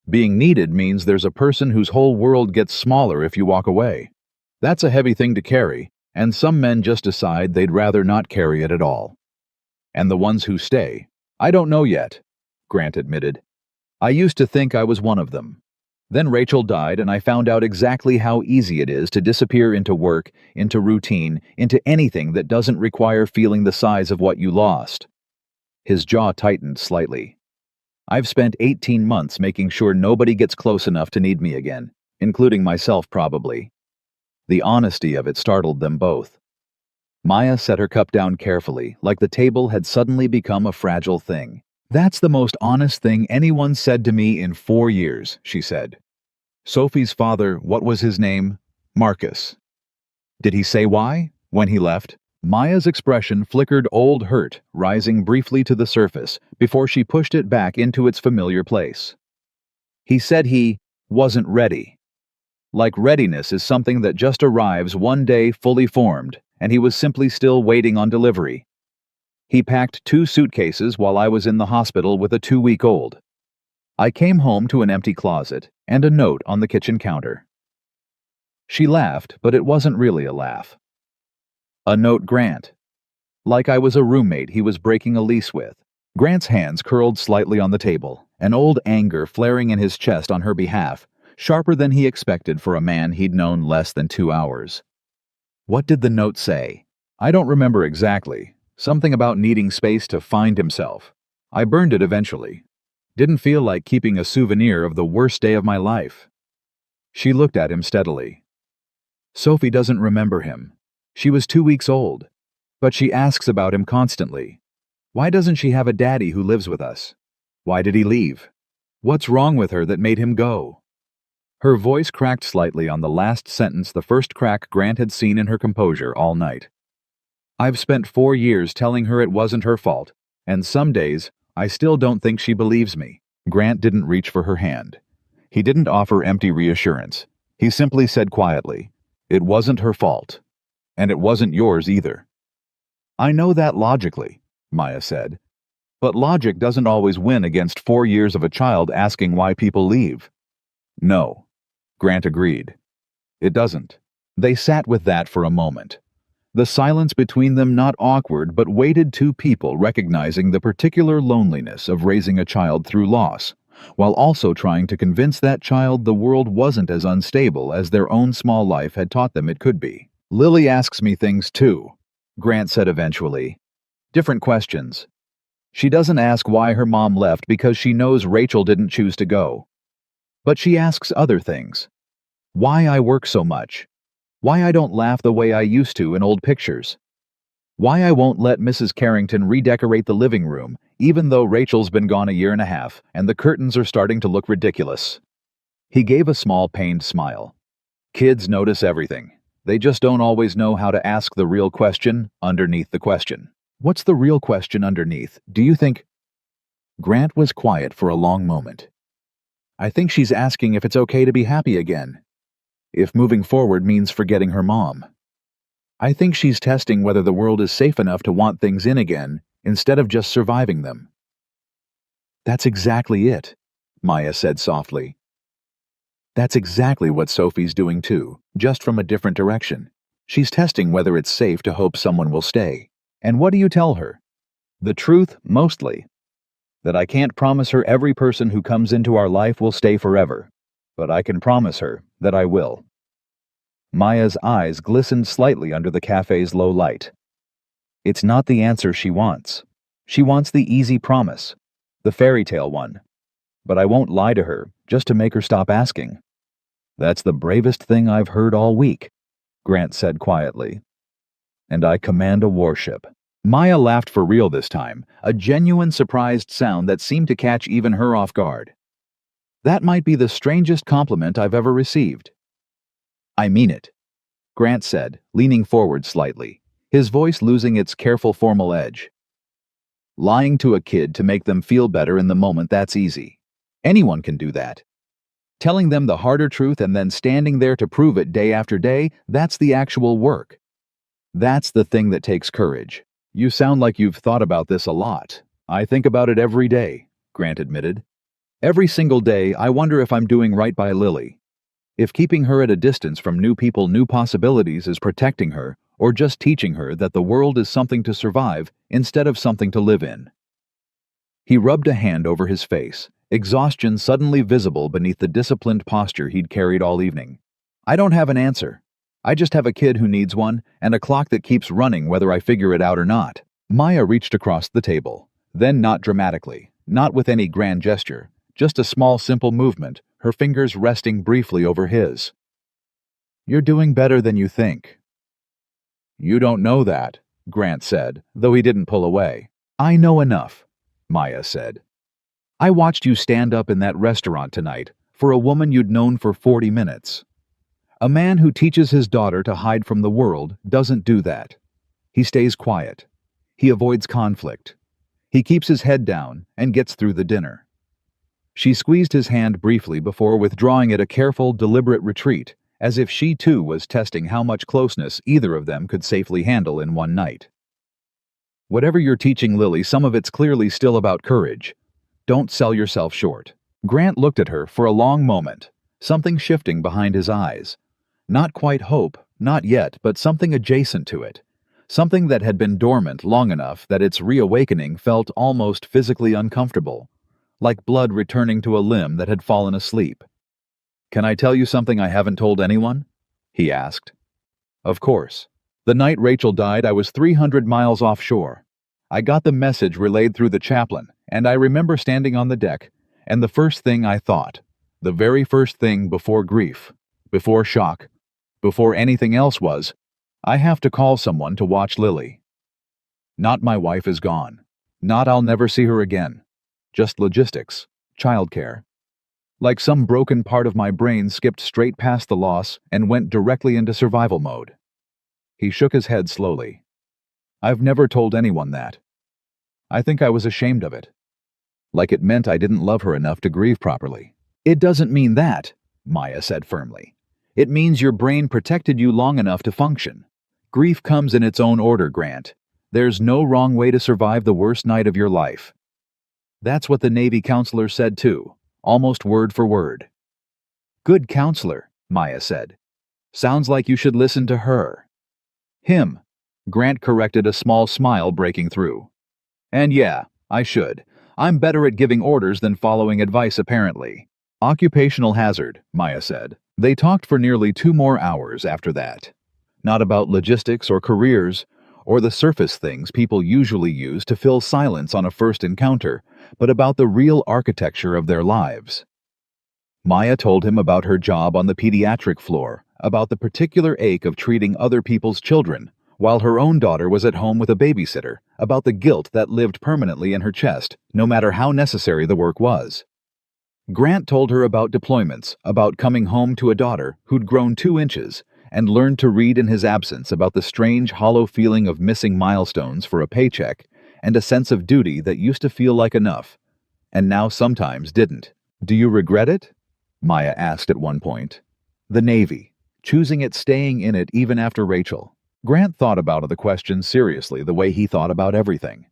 A: Being needed means there's a person whose whole world gets smaller if you walk away. That's a heavy thing to carry, and some men just decide they'd rather not carry it at all. And the ones who stay, I don't know yet, Grant admitted. I used to think I was one of them. Then Rachel died, and I found out exactly how easy it is to disappear into work, into routine, into anything that doesn't require feeling the size of what you lost. His jaw tightened slightly. I've spent 18 months making sure nobody gets close enough to need me again, including myself probably. The honesty of it startled them both. Maya set her cup down carefully, like the table had suddenly become a fragile thing. That's the most honest thing anyone said to me in 4 years, she said. Sophie's father, what was his name? Marcus. Did he say why, when he left? Maya's expression flickered old hurt, rising briefly to the surface before she pushed it back into its familiar place. He said he wasn't ready. Like readiness is something that just arrives one day fully formed, and he was simply still waiting on delivery. He packed 2 suitcases while I was in the hospital with a 2-week-old. I came home to an empty closet and a note on the kitchen counter. She laughed, but it wasn't really a laugh. A note, Grant. Like I was a roommate he was breaking a lease with. Grant's hands curled slightly on the table, an old anger flaring in his chest on her behalf, sharper than he expected for a man he'd known less than 2 hours. What did the note say? I don't remember exactly. Something about needing space to find himself. I burned it eventually. Didn't feel like keeping a souvenir of the worst day of my life. She looked at him steadily. Sophie doesn't remember him. She was 2 weeks old, but she asks about him constantly. Why doesn't she have a daddy who lives with us? Why did he leave? What's wrong with her that made him go? Her voice cracked slightly on the last sentence, the first crack Grant had seen in her composure all night. I've spent 4 years telling her it wasn't her fault, and some days, I still don't think she believes me. Grant didn't reach for her hand. He didn't offer empty reassurance. He simply said quietly, "It wasn't her fault. And it wasn't yours either." "I know that logically," Maya said. "But logic doesn't always win against 4 years of a child asking why people leave." "No," Grant agreed. "It doesn't." They sat with that for a moment. The silence between them not awkward, but weighted, two people recognizing the particular loneliness of raising a child through loss, while also trying to convince that child the world wasn't as unstable as their own small life had taught them it could be. "Lily asks me things too," Grant said eventually. "Different questions. She doesn't ask why her mom left because she knows Rachel didn't choose to go. But she asks other things. Why I work so much. Why I don't laugh the way I used to in old pictures. Why I won't let Mrs. Carrington redecorate the living room, even though Rachel's been gone a year and a half, and the curtains are starting to look ridiculous." He gave a small pained smile. "Kids notice everything. They just don't always know how to ask the real question underneath the question." "What's the real question underneath, do you think?" Grant was quiet for a long moment. "I think she's asking if it's okay to be happy again. If moving forward means forgetting her mom. I think she's testing whether the world is safe enough to want things in again, instead of just surviving them." "That's exactly it," Maya said softly. "That's exactly what Sophie's doing too, just from a different direction. She's testing whether it's safe to hope someone will stay." "And what do you tell her?" "The truth, mostly. That I can't promise her every person who comes into our life will stay forever. But I can promise her that I will." Maya's eyes glistened slightly under the cafe's low light. "It's not the answer she wants. She wants the easy promise, the fairy tale one. But I won't lie to her, just to make her stop asking." "That's the bravest thing I've heard all week," Grant said quietly. "And I command a warship." Maya laughed for real this time, a genuine surprised sound that seemed to catch even her off guard. "That might be the strangest compliment I've ever received." "I mean it," Grant said, leaning forward slightly, his voice losing its careful formal edge. "Lying to a kid to make them feel better in the moment, that's easy. Anyone can do that. Telling them the harder truth and then standing there to prove it day after day, that's the actual work. That's the thing that takes courage." "You sound like you've thought about this a lot." "I think about it every day," Grant admitted. "Every single day, I wonder if I'm doing right by Lily. If keeping her at a distance from new people, new possibilities is protecting her, or just teaching her that the world is something to survive instead of something to live in." He rubbed a hand over his face, exhaustion suddenly visible beneath the disciplined posture he'd carried all evening. "I don't have an answer. I just have a kid who needs one, and a clock that keeps running whether I figure it out or not." Maya reached across the table, then not dramatically, not with any grand gesture, just a small simple movement, her fingers resting briefly over his. "You're doing better than you think." "You don't know that," Grant said, though he didn't pull away. "I know enough," Maya said. "I watched you stand up in that restaurant tonight for a woman you'd known for 40 minutes. A man who teaches his daughter to hide from the world doesn't do that. He stays quiet. He avoids conflict. He keeps his head down and gets through the dinner." She squeezed his hand briefly before withdrawing at a careful, deliberate retreat, as if she too was testing how much closeness either of them could safely handle in one night. "Whatever you're teaching Lily, some of it's clearly still about courage. Don't sell yourself short." Grant looked at her for a long moment, something shifting behind his eyes. Not quite hope, not yet, but something adjacent to it. Something that had been dormant long enough that its reawakening felt almost physically uncomfortable, like blood returning to a limb that had fallen asleep. "Can I tell you something I haven't told anyone?" he asked. "Of course. The night Rachel died, I was 300 miles offshore. I got the message relayed through the chaplain, and I remember standing on the deck, and the first thing I thought, the very first thing before grief, before shock, before anything else was, I have to call someone to watch Lily. Not my wife is gone. Not I'll never see her again. Just logistics, childcare. Like some broken part of my brain skipped straight past the loss and went directly into survival mode. He shook his head slowly. I've never told anyone that. I think I was ashamed of it. Like it meant I didn't love her enough to grieve properly. It doesn't mean that, Maya said firmly. It means your brain protected you long enough to function. Grief comes in its own order, Grant. There's no wrong way to survive the worst night of your life. That's what the Navy counselor said too, almost word for word. Good counselor, Maya said. Sounds like you should listen to her. Him, Grant corrected, a small smile breaking through. And yeah, I should. I'm better at giving orders than following advice, apparently. Occupational hazard, Maya said. They talked for nearly 2 more hours after that. Not about logistics or careers, or the surface things people usually use to fill silence on a first encounter, but about the real architecture of their lives. Maya told him about her job on the pediatric floor, about the particular ache of treating other people's children, while her own daughter was at home with a babysitter, about the guilt that lived permanently in her chest, no matter how necessary the work was. Grant told her about deployments, about coming home to a daughter who'd grown 2 inches, and learned to read in his absence, about the strange, hollow feeling of missing milestones for a paycheck, and a sense of duty that used to feel like enough, and now sometimes didn't. Do you regret it? Maya asked at one point. The Navy, choosing it, staying in it even after Rachel. Grant thought about the question seriously, the way he thought about everything.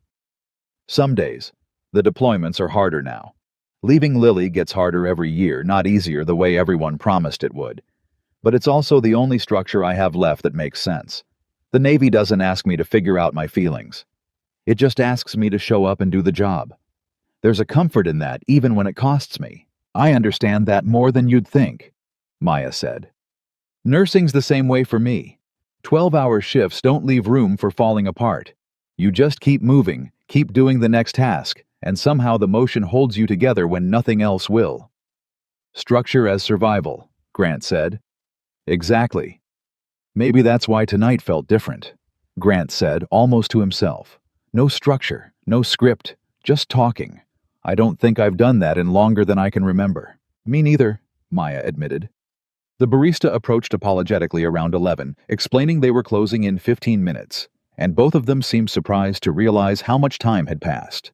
A: Some days, the deployments are harder now. Leaving Lily gets harder every year, not easier the way everyone promised it would. But it's also the only structure I have left that makes sense. The Navy doesn't ask me to figure out my feelings. It just asks me to show up and do the job. There's a comfort in that, even when it costs me. I understand that more than you'd think, Maya said. Nursing's the same way for me. 12-hour shifts don't leave room for falling apart. You just keep moving, keep doing the next task, and somehow the motion holds you together when nothing else will. Structure as survival, Grant said. Exactly. Maybe that's why tonight felt different, Grant said, almost to himself. No structure, no script, just talking. I don't think I've done that in longer than I can remember. Me neither, Maya admitted. The barista approached apologetically around 11, explaining they were closing in 15 minutes, and both of them seemed surprised to realize how much time had passed.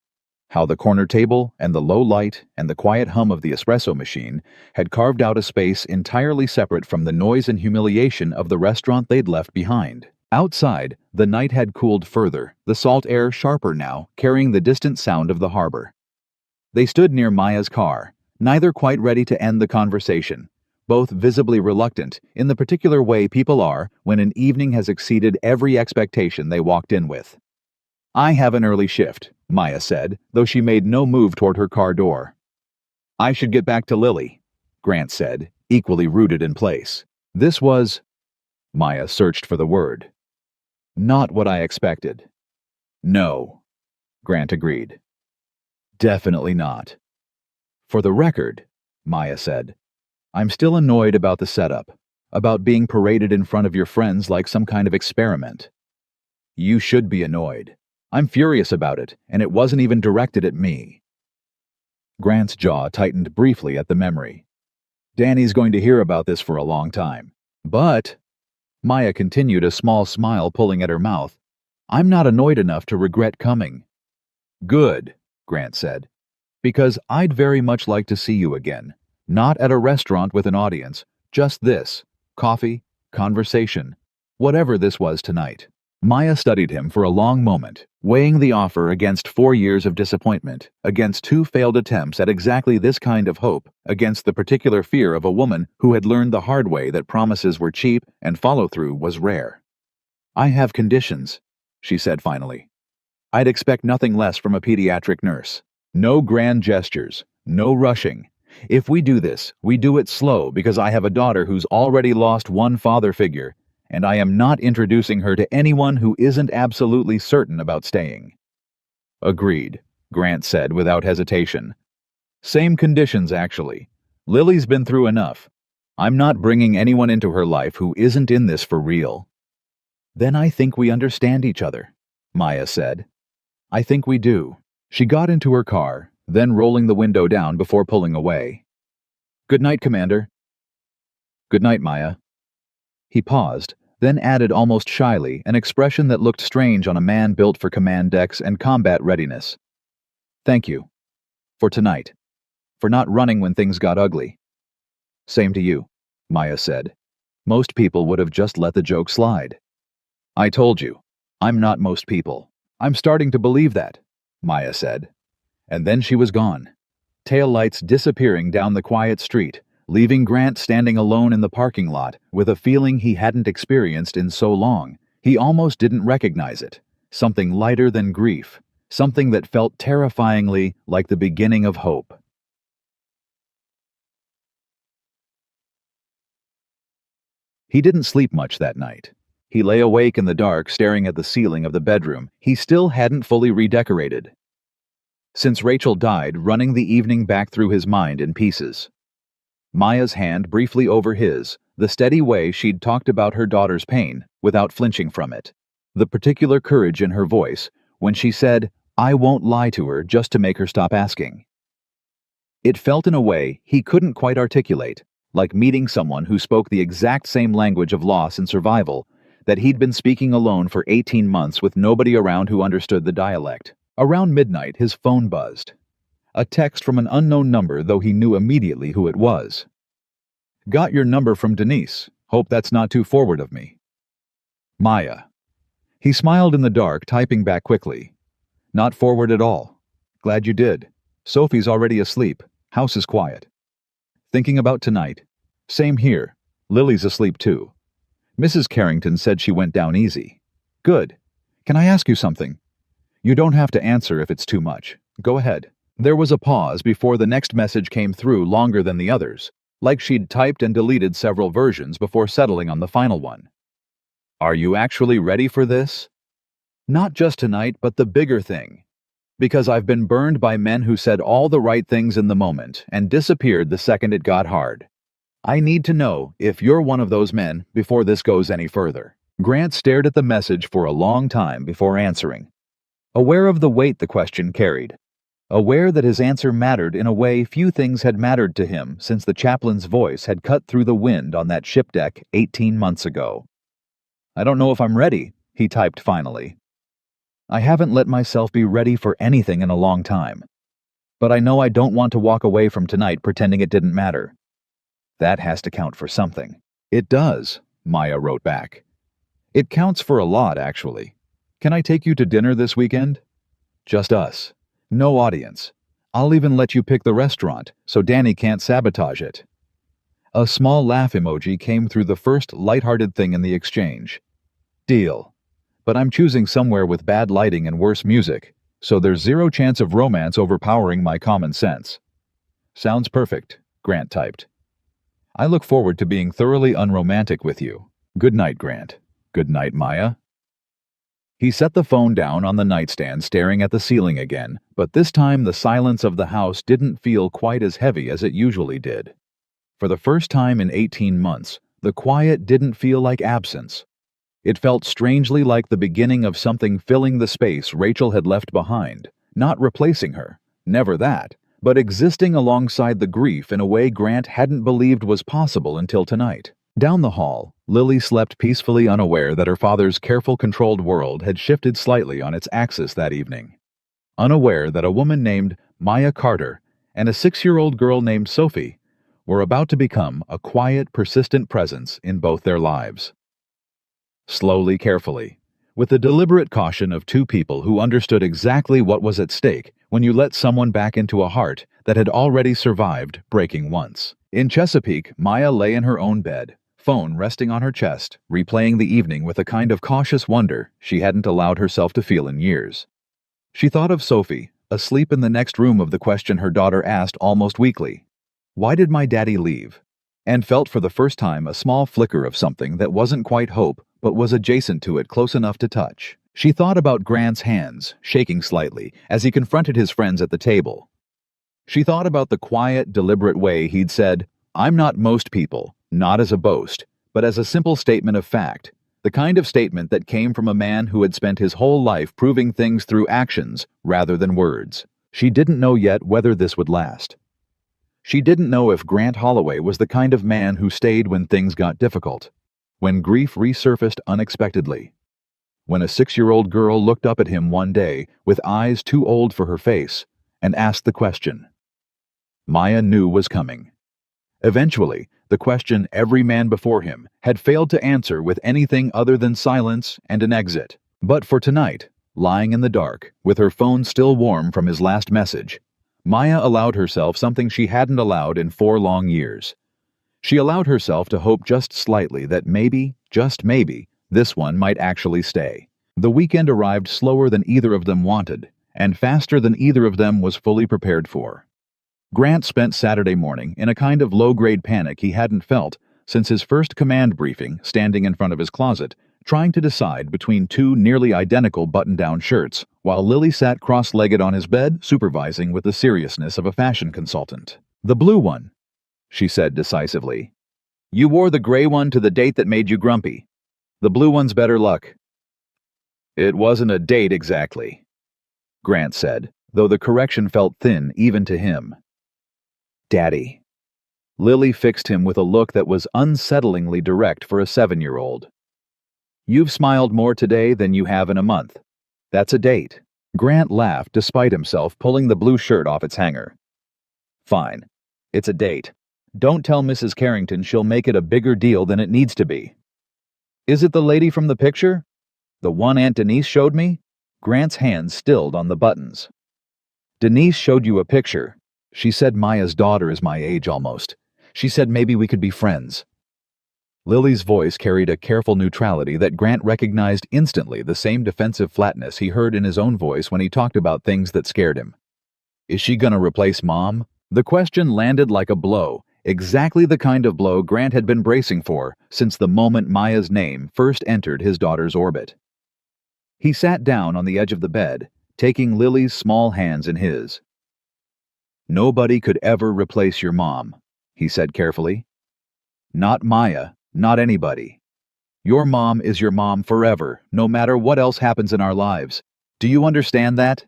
A: How the corner table and the low light and the quiet hum of the espresso machine had carved out a space entirely separate from the noise and humiliation of the restaurant they'd left behind. Outside, the night had cooled further, the salt air sharper now, carrying the distant sound of the harbor. They stood near Maya's car, neither quite ready to end the conversation, both visibly reluctant, in the particular way people are when an evening has exceeded every expectation they walked in with. I have an early shift, Maya said, though she made no move toward her car door. I should get back to Lily, Grant said, equally rooted in place. This was... Maya searched for the word. Not what I expected. No, Grant agreed. Definitely not. For the record, Maya said, I'm still annoyed about the setup, about being paraded in front of your friends like some kind of experiment. You should be annoyed. I'm furious about it, and it wasn't even directed at me. Grant's jaw tightened briefly at the memory. Danny's going to hear about this for a long time. But, Maya continued, a small smile pulling at her mouth, I'm not annoyed enough to regret coming. Good, Grant said, because I'd very much like to see you again. Not at a restaurant with an audience, just this, coffee, conversation, whatever this was tonight. Maya studied him for a long moment, weighing the offer against 4 years of disappointment, against 2 failed attempts at exactly this kind of hope, against the particular fear of a woman who had learned the hard way that promises were cheap and follow-through was rare. I have conditions, she said finally. I'd expect nothing less from a pediatric nurse. No grand gestures, no rushing. If we do this, we do it slow because I have a daughter who's already lost one father figure, and I am not introducing her to anyone who isn't absolutely certain about staying. Agreed, Grant said without hesitation. Same conditions, actually. Lily's been through enough. I'm not bringing anyone into her life who isn't in this for real. Then I think we understand each other, Maya said. I think we do. She got into her car, then rolling the window down before pulling away. Good night, Commander. Good night, Maya. He paused, then added almost shyly an expression that looked strange on a man built for command decks and combat readiness. Thank you. For tonight. For not running when things got ugly. Same to you, Maya said. Most people would have just let the joke slide. I told you. I'm not most people. I'm starting to believe that, Maya said. And then she was gone. Taillights disappearing down the quiet street, leaving Grant standing alone in the parking lot with a feeling he hadn't experienced in so long. He almost didn't recognize it. Something lighter than grief. Something that felt terrifyingly like the beginning of hope. He didn't sleep much that night. He lay awake in the dark, staring at the ceiling of the bedroom he still hadn't fully redecorated. Since Rachel died, running the evening back through his mind in pieces. Maya's hand briefly over his, the steady way she'd talked about her daughter's pain, without flinching from it. The particular courage in her voice, when she said, "I won't lie to her just to make her stop asking." It felt in a way he couldn't quite articulate, like meeting someone who spoke the exact same language of loss and survival that he'd been speaking alone for 18 months with nobody around who understood the dialect. Around midnight, his phone buzzed. A text from an unknown number, though he knew immediately who it was. Got your number from Denise. Hope that's not too forward of me. Maya. He smiled in the dark, typing back quickly. Not forward at all. Glad you did. Sophie's already asleep. House is quiet. Thinking about tonight. Same here. Lily's asleep too. Mrs. Carrington said she went down easy. Good. Can I ask you something? You don't have to answer if it's too much. Go ahead. There was a pause before the next message came through, longer than the others, like she'd typed and deleted several versions before settling on the final one. Are you actually ready for this? Not just tonight, but the bigger thing. Because I've been burned by men who said all the right things in the moment and disappeared the second it got hard. I need to know if you're one of those men before this goes any further. Grant stared at the message for a long time before answering. Aware of the weight the question carried. Aware that his answer mattered in a way few things had mattered to him since the chaplain's voice had cut through the wind on that ship deck 18 months ago. I don't know if I'm ready, he typed finally. I haven't let myself be ready for anything in a long time. But I know I don't want to walk away from tonight pretending it didn't matter. That has to count for something. It does, Maya wrote back. It counts for a lot, actually. Can I take you to dinner this weekend? Just us. No audience. I'll even let you pick the restaurant, so Danny can't sabotage it. A small laugh emoji came through the first lighthearted thing in the exchange. Deal. But I'm choosing somewhere with bad lighting and worse music, so there's zero chance of romance overpowering my common sense. Sounds perfect, Grant typed. I look forward to being thoroughly unromantic with you. Good night, Grant. Good night, Maya. He set the phone down on the nightstand, staring at the ceiling again, but this time the silence of the house didn't feel quite as heavy as it usually did. For the first time in 18 months, the quiet didn't feel like absence. It felt strangely like the beginning of something filling the space Rachel had left behind, not replacing her, never that, but existing alongside the grief in a way Grant hadn't believed was possible until tonight. Down the hall, Lily slept peacefully, unaware that her father's careful, controlled world had shifted slightly on its axis that evening. Unaware that a woman named Maya Carter and a 6-year-old girl named Sophie were about to become a quiet, persistent presence in both their lives. Slowly, carefully, with the deliberate caution of two people who understood exactly what was at stake when you let someone back into a heart that had already survived breaking once. In Chesapeake, Maya lay in her own bed, phone resting on her chest, replaying the evening with a kind of cautious wonder she hadn't allowed herself to feel in years. She thought of Sophie, asleep in the next room, of the question her daughter asked almost weekly. Why did my daddy leave? And felt for the first time a small flicker of something that wasn't quite hope, but was adjacent to it, close enough to touch. She thought about Grant's hands, shaking slightly, as he confronted his friends at the table. She thought about the quiet, deliberate way he'd said, "I'm not most people," not as a boast, but as a simple statement of fact, the kind of statement that came from a man who had spent his whole life proving things through actions rather than words. She didn't know yet whether this would last. She didn't know if Grant Holloway was the kind of man who stayed when things got difficult, when grief resurfaced unexpectedly, when a 6-year-old girl looked up at him one day with eyes too old for her face and asked the question. Maya knew was coming. Eventually, the question every man before him had failed to answer with anything other than silence and an exit. But for tonight, lying in the dark, with her phone still warm from his last message, Maya allowed herself something she hadn't allowed in 4 long years. She allowed herself to hope just slightly that maybe, just maybe, this one might actually stay. The weekend arrived slower than either of them wanted, and faster than either of them was fully prepared for. Grant spent Saturday morning in a kind of low-grade panic he hadn't felt since his first command briefing, standing in front of his closet, trying to decide between 2 nearly identical button-down shirts, while Lily sat cross-legged on his bed, supervising with the seriousness of a fashion consultant. "The blue one," she said decisively. "You wore the gray one to the date that made you grumpy. The blue one's better luck." "It wasn't a date exactly," Grant said, though the correction felt thin even to him. "Daddy." Lily fixed him with a look that was unsettlingly direct for a 7-year-old. "You've smiled more today than you have in a month. That's a date." Grant laughed despite himself, pulling the blue shirt off its hanger. "Fine. It's a date. Don't tell Mrs. Carrington she'll make it a bigger deal than it needs to be." "Is it the lady from the picture? The one Aunt Denise showed me?" Grant's hands stilled on the buttons. "Denise showed you a picture. She said Maya's daughter is my age almost. She said maybe we could be friends." Lily's voice carried a careful neutrality that Grant recognized instantly, the same defensive flatness he heard in his own voice when he talked about things that scared him. "Is she gonna replace Mom?" The question landed like a blow, exactly the kind of blow Grant had been bracing for since the moment Maya's name first entered his daughter's orbit. He sat down on the edge of the bed, taking Lily's small hands in his. "Nobody could ever replace your mom," he said carefully. "Not Maya. Not anybody. Your mom is your mom forever, no matter what else happens in our lives. Do you understand that?"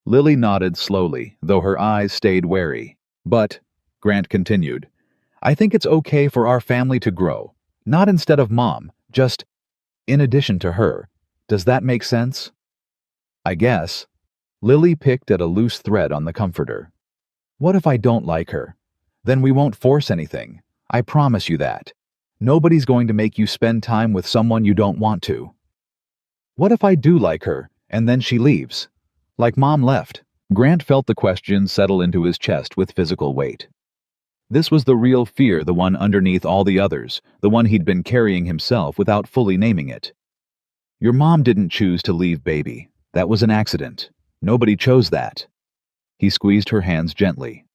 A: Lily nodded slowly, though her eyes stayed wary. "But," Grant continued, "I think it's okay for our family to grow. Not instead of Mom, just in addition to her. Does that make sense?" "I guess." Lily picked at a loose thread on the comforter. "What if I don't like her? Then we won't force anything. I promise you that. Nobody's going to make you spend time with someone you don't want to." "What if I do like her, and then she leaves? Like Mom left?" Grant felt the question settle into his chest with physical weight. This was the real fear, the one underneath all the others, the one he'd been carrying himself without fully naming it. "Your mom didn't choose to leave, baby. That was an accident. Nobody chose that." He squeezed her hands gently.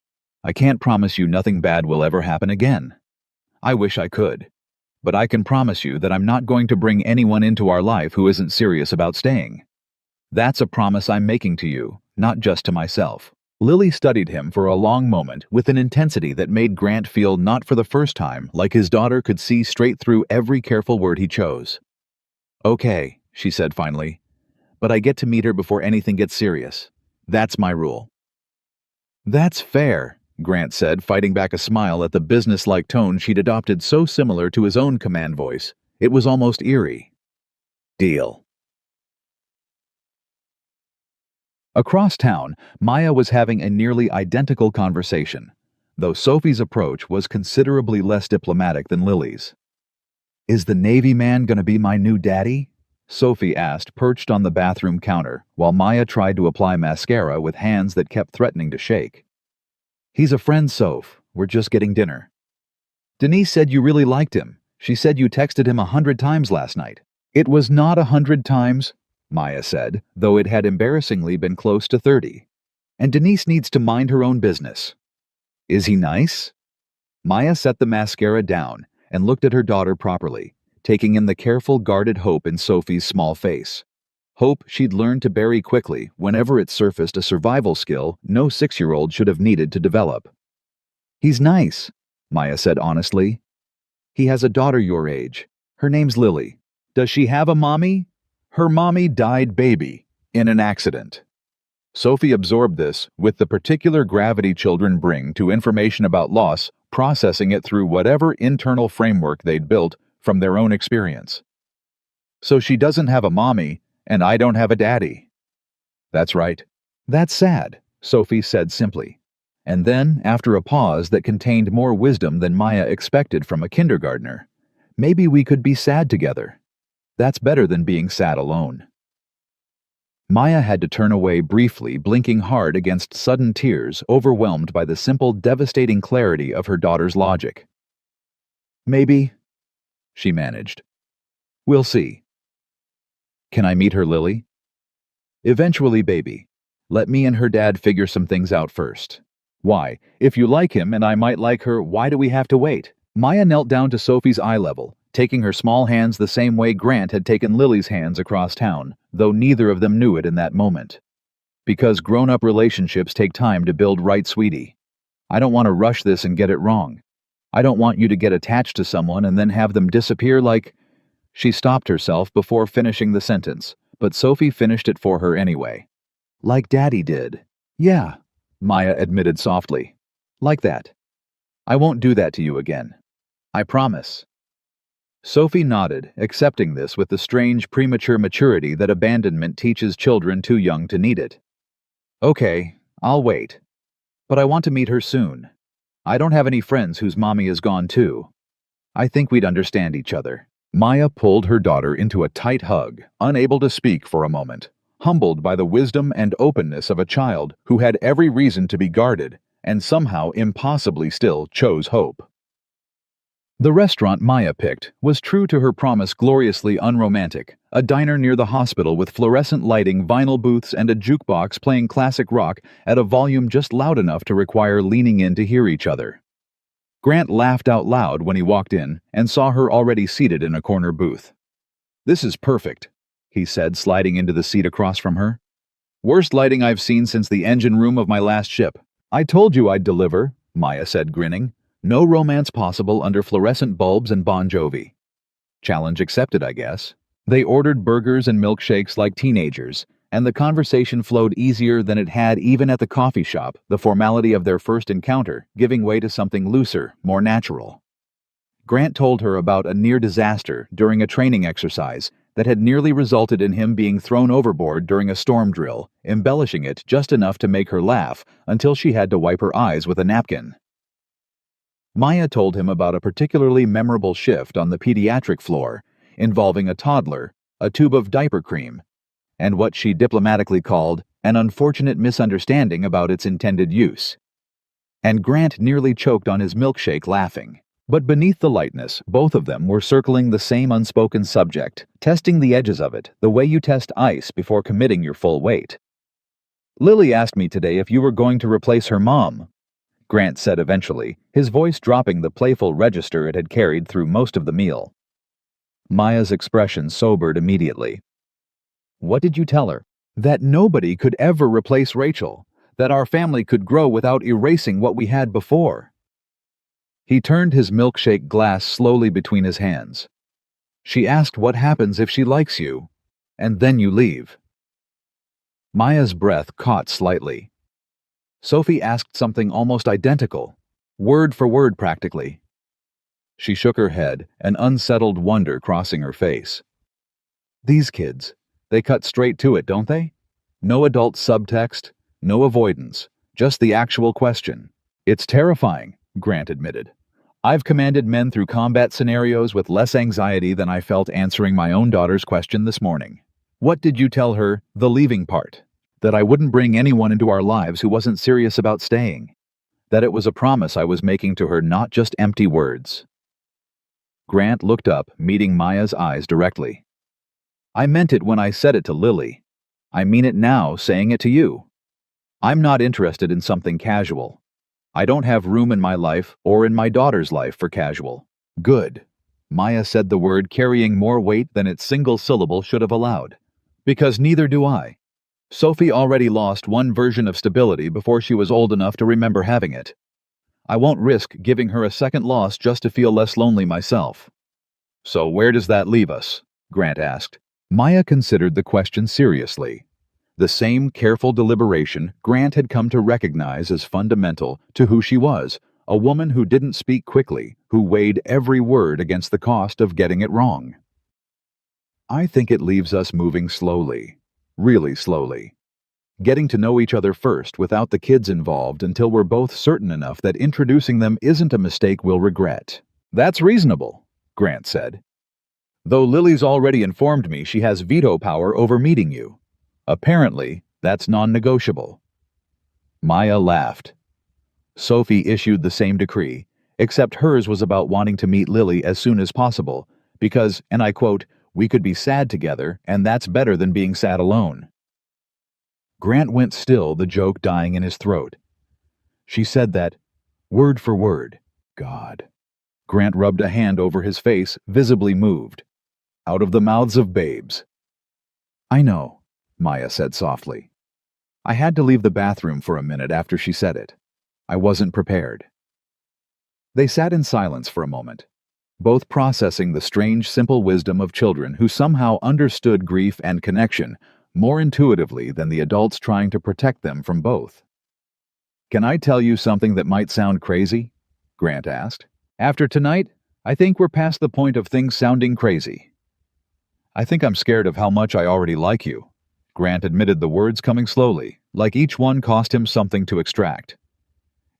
A: "I can't promise you nothing bad will ever happen again. I wish I could. But I can promise you that I'm not going to bring anyone into our life who isn't serious about staying. That's a promise I'm making to you, not just to myself." Lily studied him for a long moment with an intensity that made Grant feel not for the first time like his daughter could see straight through every careful word he chose. "Okay," she said finally, "but I get to meet her before anything gets serious. That's my rule." "That's fair," Grant said, fighting back a smile at the business-like tone she'd adopted, so similar to his own command voice. It was almost eerie. "Deal." Across town, Maya was having a nearly identical conversation, though Sophie's approach was considerably less diplomatic than Lily's. "Is the Navy man gonna be my new daddy?" Sophie asked, perched on the bathroom counter, while Maya tried to apply mascara with hands that kept threatening to shake. "He's a friend, Soph. We're just getting dinner." "Denise said you really liked him. She said you texted him 100 times last night." "It was not 100 times," Maya said, though it had embarrassingly been close to 30. "And Denise needs to mind her own business." "Is he nice?" Maya set the mascara down and looked at her daughter properly, taking in the careful, guarded hope in Sophie's small face. Hope she'd learned to bury quickly whenever it surfaced a survival skill no 6-year-old should have needed to develop. "He's nice," Maya said honestly. "He has a daughter your age. Her name's Lily. Does she have a mommy? Her mommy died baby in an accident." Sophie absorbed this with the particular gravity children bring to information about loss, processing it through whatever internal framework they'd built from their own experience. So she doesn't have a mommy, and I don't have a daddy. That's right. That's sad, Sophie said simply. And then, after a pause that contained more wisdom than Maya expected from a kindergartner, maybe we could be sad together. That's better than being sad alone. Maya had to turn away briefly, blinking hard against sudden tears, overwhelmed by the simple, devastating clarity of her daughter's logic. Maybe, she managed. We'll see. Can I meet her, Lily? Eventually, baby. Let me and her dad figure some things out first. Why? If you like him and I might like her, why do we have to wait? Maya knelt down to Sophie's eye level, taking her small hands the same way Grant had taken Lily's hands across town, though neither of them knew it in that moment. Because grown-up relationships take time to build right, sweetie. I don't want to rush this and get it wrong. I don't want you to get attached to someone and then have them disappear like... She stopped herself before finishing the sentence, but Sophie finished it for her anyway. Like Daddy did. Yeah, Maya admitted softly. Like that. I won't do that to you again. I promise. Sophie nodded, accepting this with the strange premature maturity that abandonment teaches children too young to need it. Okay, I'll wait. But I want to meet her soon. I don't have any friends whose mommy is gone too. I think we'd understand each other. Maya pulled her daughter into a tight hug, unable to speak for a moment, humbled by the wisdom and openness of a child who had every reason to be guarded and somehow impossibly still chose hope. The restaurant Maya picked was true to her promise, gloriously unromantic, a diner near the hospital with fluorescent lighting, vinyl booths, and a jukebox playing classic rock at a volume just loud enough to require leaning in to hear each other. Grant laughed out loud when he walked in and saw her already seated in a corner booth. This is perfect, he said, sliding into the seat across from her. Worst lighting I've seen since the engine room of my last ship. I told you I'd deliver, Maya said, grinning. No romance possible under fluorescent bulbs and Bon Jovi. Challenge accepted, I guess. They ordered burgers and milkshakes like teenagers, and the conversation flowed easier than it had even at the coffee shop, the formality of their first encounter giving way to something looser, more natural. Grant told her about a near disaster during a training exercise that had nearly resulted in him being thrown overboard during a storm drill, embellishing it just enough to make her laugh until she had to wipe her eyes with a napkin. Maya told him about a particularly memorable shift on the pediatric floor, involving a toddler, a tube of diaper cream, and what she diplomatically called an unfortunate misunderstanding about its intended use. And Grant nearly choked on his milkshake laughing. But beneath the lightness, both of them were circling the same unspoken subject, testing the edges of it, the way you test ice before committing your full weight. Lily asked me today if you were going to replace her mom, Grant said eventually, his voice dropping the playful register it had carried through most of the meal. Maya's expression sobered immediately. What did you tell her? That nobody could ever replace Rachel, that our family could grow without erasing what we had before. He turned his milkshake glass slowly between his hands. She asked what happens if she likes you, and then you leave. Maya's breath caught slightly. Sophie asked something almost identical, word for word practically. She shook her head, an unsettled wonder crossing her face. These kids, they cut straight to it, don't they? No adult subtext, no avoidance, just the actual question. It's terrifying, Grant admitted. I've commanded men through combat scenarios with less anxiety than I felt answering my own daughter's question this morning. What did you tell her, the leaving part? That I wouldn't bring anyone into our lives who wasn't serious about staying. That it was a promise I was making to her, not just empty words. Grant looked up, meeting Maya's eyes directly. I meant it when I said it to Lily. I mean it now, saying it to you. I'm not interested in something casual. I don't have room in my life or in my daughter's life for casual. Good. Maya said the word carrying more weight than its single syllable should have allowed. Because neither do I. Sophie already lost one version of stability before she was old enough to remember having it. I won't risk giving her a second loss just to feel less lonely myself. So where does that leave us? Grant asked. Maya considered the question seriously. The same careful deliberation Grant had come to recognize as fundamental to who she was, a woman who didn't speak quickly, who weighed every word against the cost of getting it wrong. I think it leaves us moving slowly, really slowly. Getting to know each other first without the kids involved until we're both certain enough that introducing them isn't a mistake we'll regret. That's reasonable, Grant said. Though Lily's already informed me she has veto power over meeting you. Apparently, that's non-negotiable. Maya laughed. Sophie issued the same decree, except hers was about wanting to meet Lily as soon as possible, because, and I quote, "we could be sad together, and that's better than being sad alone." Grant went still, the joke dying in his throat. She said that, word for word. God. Grant rubbed a hand over his face, visibly moved. Out of the mouths of babes. I know, Maya said softly. I had to leave the bathroom for a minute after she said it. I wasn't prepared. They sat in silence for a moment, both processing the strange, simple wisdom of children who somehow understood grief and connection more intuitively than the adults trying to protect them from both. Can I tell you something that might sound crazy? Grant asked. After tonight, I think we're past the point of things sounding crazy. I think I'm scared of how much I already like you. Grant admitted, the words coming slowly, like each one cost him something to extract.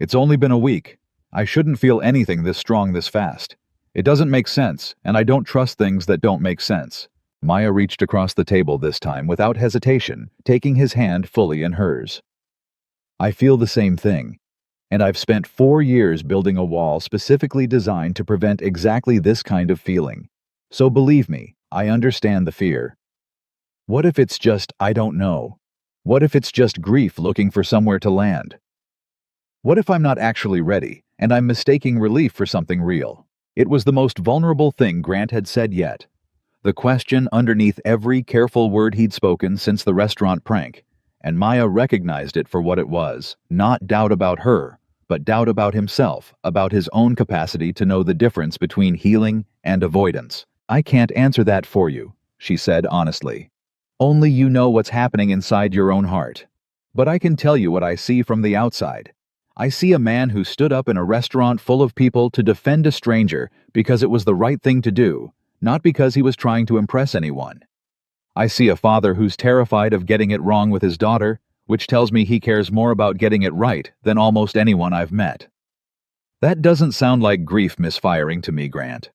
A: It's only been a week. I shouldn't feel anything this strong this fast. It doesn't make sense, and I don't trust things that don't make sense. Maya reached across the table this time without hesitation, taking his hand fully in hers. I feel the same thing, and I've spent 4 years building a wall specifically designed to prevent exactly this kind of feeling. So believe me, I understand the fear. What if it's just, I don't know? What if it's just grief looking for somewhere to land? What if I'm not actually ready, and I'm mistaking relief for something real? It was the most vulnerable thing Grant had said yet. The question underneath every careful word he'd spoken since the restaurant prank, and Maya recognized it for what it was, not doubt about her, but doubt about himself, about his own capacity to know the difference between healing and avoidance. I can't answer that for you, she said honestly. Only you know what's happening inside your own heart. But I can tell you what I see from the outside. I see a man who stood up in a restaurant full of people to defend a stranger because it was the right thing to do, not because he was trying to impress anyone. I see a father who's terrified of getting it wrong with his daughter, which tells me he cares more about getting it right than almost anyone I've met. That doesn't sound like grief misfiring to me, Grant.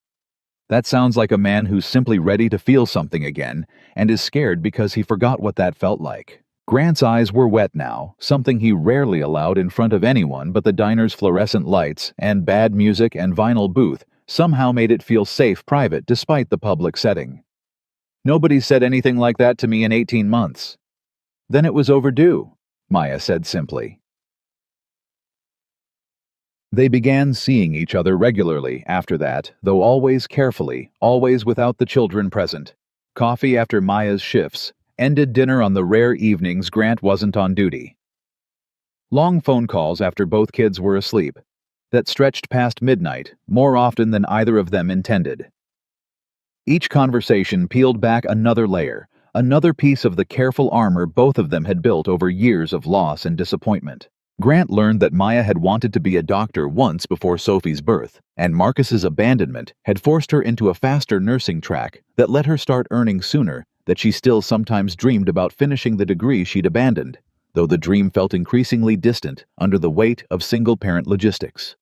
A: That sounds like a man who's simply ready to feel something again and is scared because he forgot what that felt like. Grant's eyes were wet now, something he rarely allowed in front of anyone, but the diner's fluorescent lights and bad music and vinyl booth somehow made it feel safe private despite the public setting. Nobody said anything like that to me in 18 months. Then it was overdue, Maya said simply. They began seeing each other regularly after that, though always carefully, always without the children present. Coffee after Maya's shifts, ended dinner on the rare evenings Grant wasn't on duty. Long phone calls after both kids were asleep, that stretched past midnight, more often than either of them intended. Each conversation peeled back another layer, another piece of the careful armor both of them had built over years of loss and disappointment. Grant learned that Maya had wanted to be a doctor once before Sophie's birth, and Marcus's abandonment had forced her into a faster nursing track that let her start earning sooner, that she still sometimes dreamed about finishing the degree she'd abandoned, though the dream felt increasingly distant under the weight of single-parent logistics.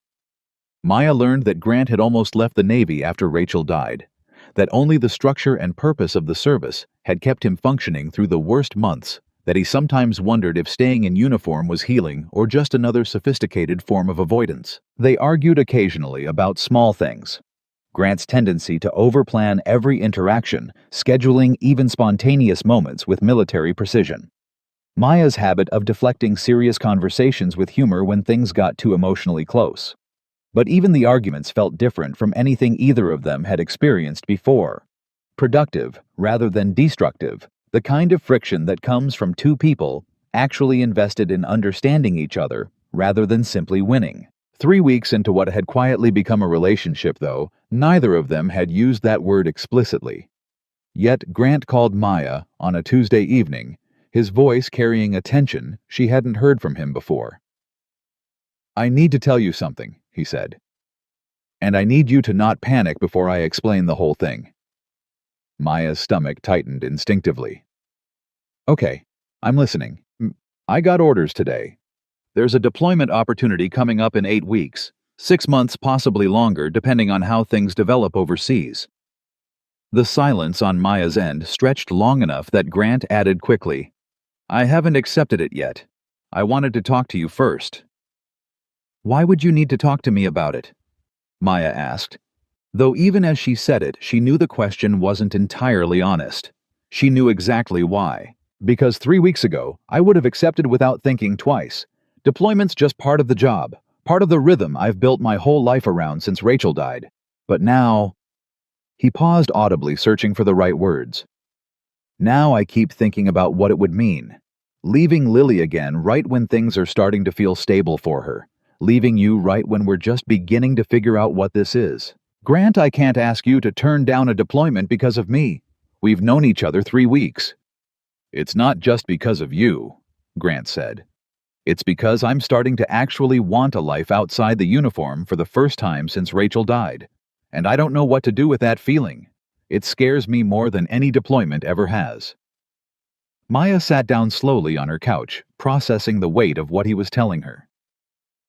A: Maya learned that Grant had almost left the Navy after Rachel died, that only the structure and purpose of the service had kept him functioning through the worst months, that he sometimes wondered if staying in uniform was healing or just another sophisticated form of avoidance. They argued occasionally about small things. Grant's tendency to overplan every interaction, scheduling even spontaneous moments with military precision. Maya's habit of deflecting serious conversations with humor when things got too emotionally close. But even the arguments felt different from anything either of them had experienced before. Productive rather than destructive, the kind of friction that comes from two people actually invested in understanding each other rather than simply winning. 3 weeks into what had quietly become a relationship, though, neither of them had used that word explicitly. Yet Grant called Maya on a Tuesday evening, his voice carrying a tension she hadn't heard from him before. "I need to tell you something," he said. "And I need you to not panic before I explain the whole thing." Maya's stomach tightened instinctively. "Okay, I'm listening. I got orders today. There's a deployment opportunity coming up in 8 weeks, 6 months, possibly longer, depending on how things develop overseas." The silence on Maya's end stretched long enough that Grant added quickly, "I haven't accepted it yet. I wanted to talk to you first." "Why would you need to talk to me about it?" Maya asked. Though even as she said it, she knew the question wasn't entirely honest. She knew exactly why. "Because 3 weeks ago, I would have accepted without thinking twice. Deployment's just part of the job, part of the rhythm I've built my whole life around since Rachel died. But now—" He paused audibly, searching for the right words. "Now I keep thinking about what it would mean. Leaving Lily again right when things are starting to feel stable for her. Leaving you right when we're just beginning to figure out what this is. Grant, I can't ask you to turn down a deployment because of me. We've known each other 3 weeks. "It's not just because of you," Grant said. "It's because I'm starting to actually want a life outside the uniform for the first time since Rachel died. And I don't know what to do with that feeling. It scares me more than any deployment ever has." Maya sat down slowly on her couch, processing the weight of what he was telling her.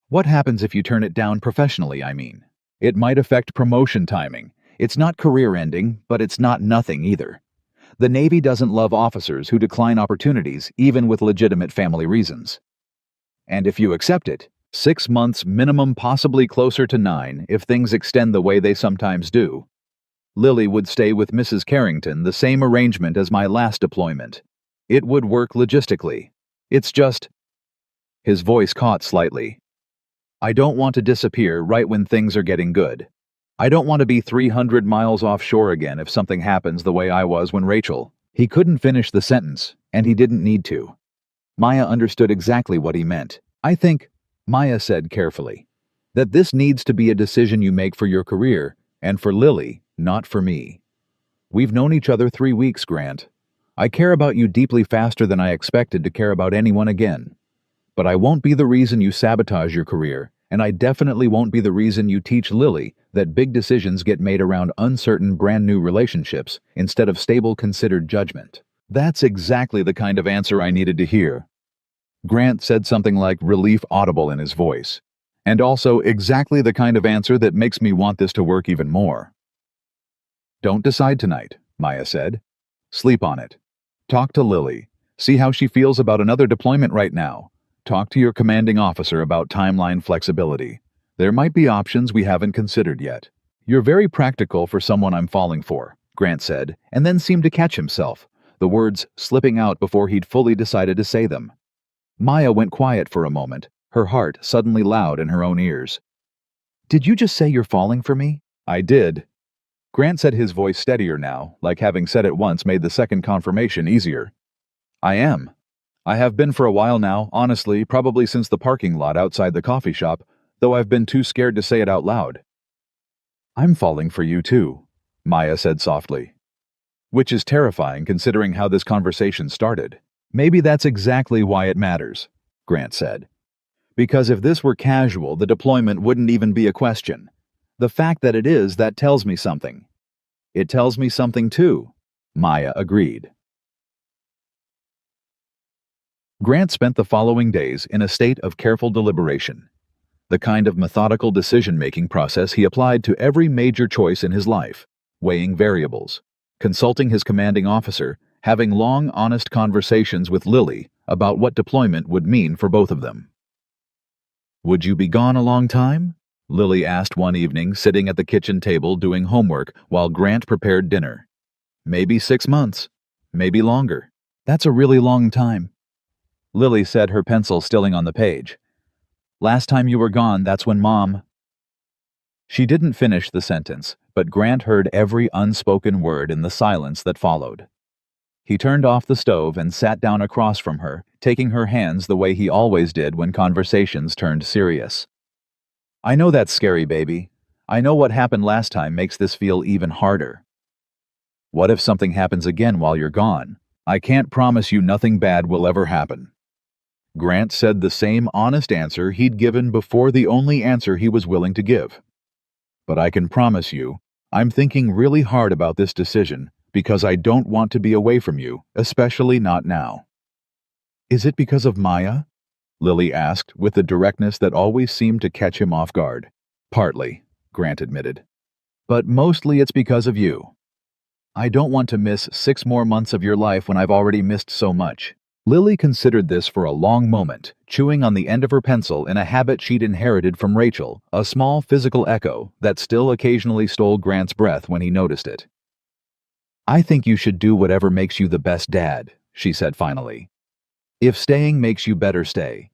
A: "What happens if you turn it down professionally, I mean? It might affect promotion timing. It's not career-ending, but it's not nothing either. The Navy doesn't love officers who decline opportunities, even with legitimate family reasons. And if you accept it, 6 months minimum, possibly closer to 9 if things extend the way they sometimes do. Lily would stay with Mrs. Carrington, the same arrangement as my last deployment. It would work logistically. It's just—" His voice caught slightly. "I don't want to disappear right when things are getting good. I don't want to be 300 miles offshore again if something happens the way I was when Rachel—" He couldn't finish the sentence, and he didn't need to. Maya understood exactly what he meant. "I think," Maya said carefully, "that this needs to be a decision you make for your career, and for Lily, not for me. We've known each other 3 weeks, Grant. I care about you deeply, faster than I expected to care about anyone again. But I won't be the reason you sabotage your career, and I definitely won't be the reason you teach Lily that big decisions get made around uncertain, brand-new relationships instead of stable, considered judgment." That's exactly the kind of answer I needed to hear. Grant said something like relief audible in his voice, and also exactly the kind of answer that makes me want this to work even more. "Don't decide tonight," Maya said. "Sleep on it. Talk to Lily. See how she feels about another deployment right now. Talk to your commanding officer about timeline flexibility. There might be options we haven't considered yet." "You're very practical for someone I'm falling for," Grant said, and then seemed to catch himself, the words slipping out before he'd fully decided to say them. Maya went quiet for a moment, her heart suddenly loud in her own ears. "Did you just say you're falling for me?" "I did." Grant said, his voice steadier now, like having said it once made the second confirmation easier. "I am. I have been for a while now, honestly, probably since the parking lot outside the coffee shop, though I've been too scared to say it out loud." "I'm falling for you too," Maya said softly. "Which is terrifying considering how this conversation started." "Maybe that's exactly why it matters," Grant said. "Because if this were casual, the deployment wouldn't even be a question. The fact that it is, that tells me something." "It tells me something too," Maya agreed. Grant spent the following days in a state of careful deliberation, the kind of methodical decision-making process he applied to every major choice in his life, weighing variables, consulting his commanding officer, having long, honest conversations with Lily about what deployment would mean for both of them. "Would you be gone a long time?" Lily asked one evening, sitting at the kitchen table doing homework while Grant prepared dinner. "Maybe 6 months. Maybe longer." "That's a really long time," Lily said, her pencil stilling on the page. "Last time you were gone, that's when Mom—" She didn't finish the sentence, but Grant heard every unspoken word in the silence that followed. He turned off the stove and sat down across from her, taking her hands the way he always did when conversations turned serious. "I know that's scary, baby. I know what happened last time makes this feel even harder. What if something happens again while you're gone? I can't promise you nothing bad will ever happen. Grant said the same honest answer he'd given before, the only answer he was willing to give. But I can promise you, I'm thinking really hard about this decision because I don't want to be away from you, especially not now. Is it because of Maya? Lily asked with the directness that always seemed to catch him off guard. Partly, Grant admitted. But mostly it's because of you. I don't want to miss 6 more months of your life when I've already missed so much. Lily considered this for a long moment, chewing on the end of her pencil in a habit she'd inherited from Rachel, a small physical echo that still occasionally stole Grant's breath when he noticed it. I think you should do whatever makes you the best dad, she said finally. If staying makes you better, stay.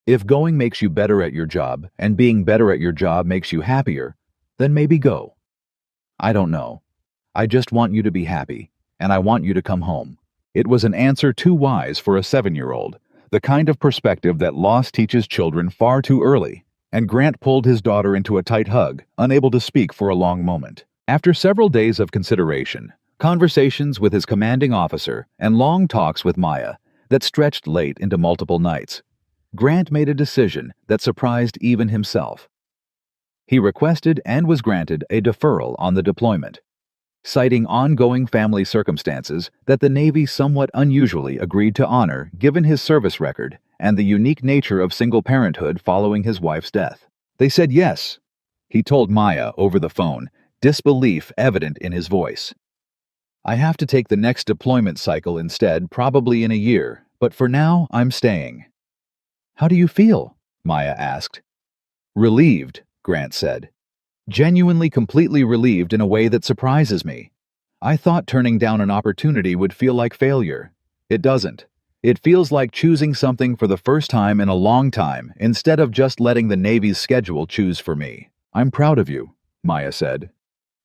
A: If going makes you better at your job, and being better at your job makes you happier, then maybe go. I don't know. I just want you to be happy, and I want you to come home. It was an answer too wise for a 7-year-old, the kind of perspective that loss teaches children far too early, and Grant pulled his daughter into a tight hug, unable to speak for a long moment. After several days of consideration, conversations with his commanding officer, and long talks with Maya that stretched late into multiple nights, Grant made a decision that surprised even himself. He requested and was granted a deferral on the deployment, citing ongoing family circumstances that the Navy somewhat unusually agreed to honor given his service record and the unique nature of single parenthood following his wife's death. They said yes, he told Maya over the phone, disbelief evident in his voice. I have to take the next deployment cycle instead, probably in a year, but for now I'm staying. How do you feel? Maya asked. Relieved, Grant said. Genuinely completely relieved in a way that surprises me. I thought turning down an opportunity would feel like failure. It doesn't. It feels like choosing something for the first time in a long time instead of just letting the Navy's schedule choose for me. I'm proud of you, Maya said.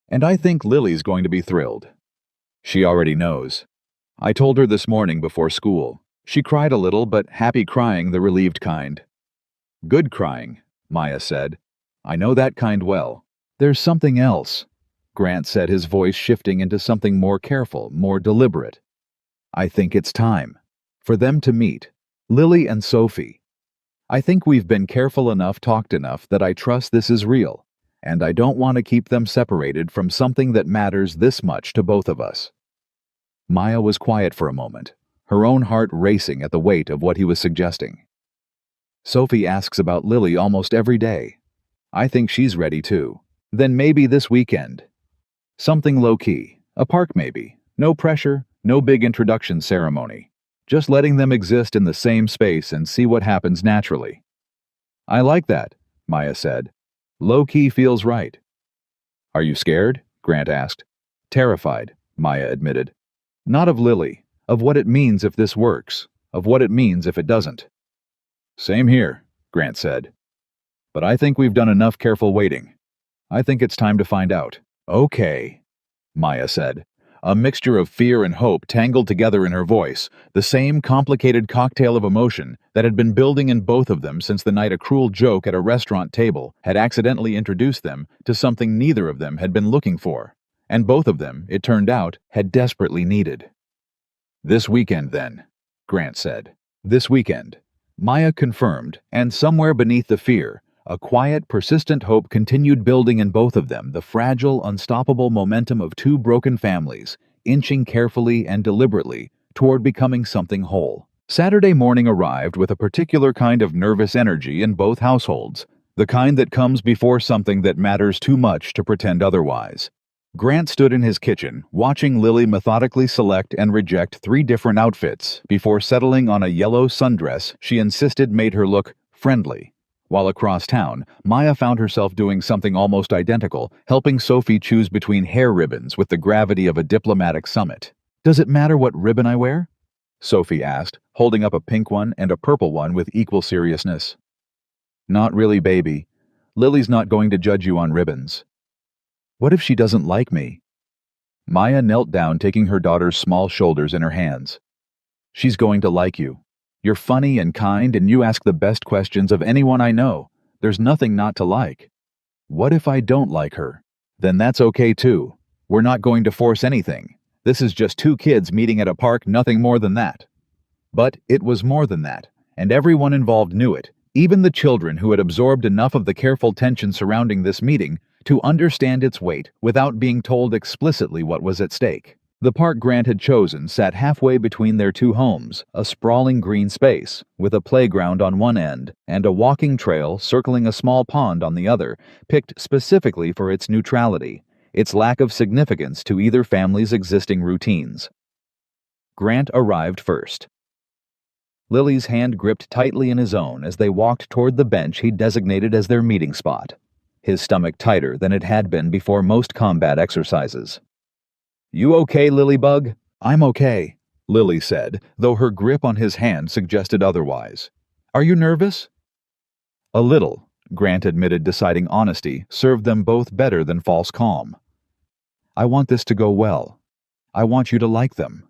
A: And I think Lily's going to be thrilled. She already knows. I told her this morning before school. She cried a little, but happy crying, the relieved kind. Good crying, Maya said. I know that kind well. There's something else, Grant said, his voice shifting into something more careful, more deliberate. I think it's time for them to meet, Lily and Sophie. I think we've been careful enough, talked enough, that I trust this is real, and I don't want to keep them separated from something that matters this much to both of us. Maya was quiet for a moment, her own heart racing at the weight of what he was suggesting. Sophie asks about Lily almost every day. I think she's ready too. Then maybe this weekend. Something low-key, a park maybe, no pressure, no big introduction ceremony. Just letting them exist in the same space and see what happens naturally. I like that, Maya said. Low-key feels right. Are you scared? Grant asked. Terrified, Maya admitted. Not of Lily, of what it means if this works, of what it means if it doesn't. Same here, Grant said. But I think we've done enough careful waiting. I think it's time to find out. Okay, Maya said, a mixture of fear and hope tangled together in her voice, the same complicated cocktail of emotion that had been building in both of them since the night a cruel joke at a restaurant table had accidentally introduced them to something neither of them had been looking for, and both of them, it turned out, had desperately needed. This weekend, then, Grant said. This weekend. Maya confirmed, and somewhere beneath the fear, a quiet, persistent hope continued building in both of them, the fragile, unstoppable momentum of 2 broken families, inching carefully and deliberately toward becoming something whole. Saturday morning arrived with a particular kind of nervous energy in both households, the kind that comes before something that matters too much to pretend otherwise. Grant stood in his kitchen, watching Lily methodically select and reject 3 different outfits before settling on a yellow sundress she insisted made her look friendly. While across town, Maya found herself doing something almost identical, helping Sophie choose between hair ribbons with the gravity of a diplomatic summit. Does it matter what ribbon I wear? Sophie asked, holding up a pink one and a purple one with equal seriousness. Not really, baby. Lily's not going to judge you on ribbons. What if she doesn't like me? Maya knelt down, taking her daughter's small shoulders in her hands. She's going to like you. You're funny and kind, and you ask the best questions of anyone I know. There's nothing not to like. What if I don't like her? Then that's okay too. We're not going to force anything. This is just two kids meeting at a park, nothing more than that." But it was more than that, and everyone involved knew it, even the children who had absorbed enough of the careful tension surrounding this meeting to understand its weight without being told explicitly what was at stake. The park Grant had chosen sat halfway between their two homes, a sprawling green space, with a playground on one end and a walking trail circling a small pond on the other, picked specifically for its neutrality, its lack of significance to either family's existing routines. Grant arrived first. Lily's hand gripped tightly in his own as they walked toward the bench he'd designated as their meeting spot, his stomach tighter than it had been before most combat exercises. "You okay, Lilybug?" "I'm okay," Lily said, though her grip on his hand suggested otherwise. "Are you nervous?" "A little," Grant admitted, deciding honesty served them both better than false calm. "I want this to go well. I want you to like them."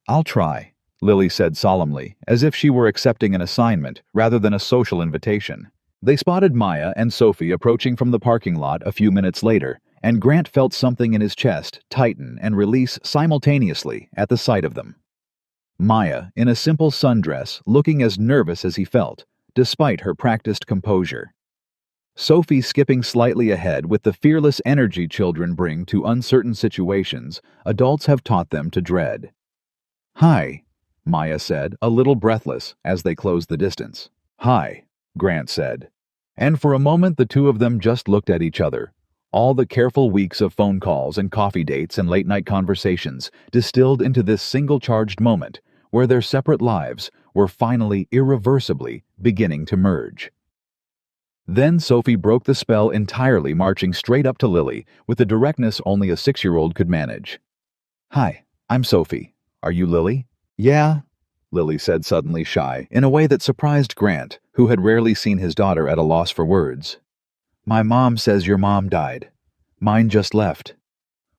A: "I'll try," Lily said solemnly, as if she were accepting an assignment rather than a social invitation. They spotted Maya and Sophie approaching from the parking lot a few minutes later, and Grant felt something in his chest tighten and release simultaneously at the sight of them. Maya, in a simple sundress, looking as nervous as he felt, despite her practiced composure. Sophie skipping slightly ahead with the fearless energy children bring to uncertain situations adults have taught them to dread. "Hi," Maya said, a little breathless, as they closed the distance. "Hi," Grant said. And for a moment the two of them just looked at each other. All the careful weeks of phone calls and coffee dates and late-night conversations distilled into this single-charged moment where their separate lives were finally irreversibly beginning to merge. Then Sophie broke the spell entirely, marching straight up to Lily with the directness only a 6-year-old could manage. "Hi, I'm Sophie. Are you Lily?" "Yeah," Lily said, suddenly shy, in a way that surprised Grant, who had rarely seen his daughter at a loss for words. "My mom says your mom died. Mine just left.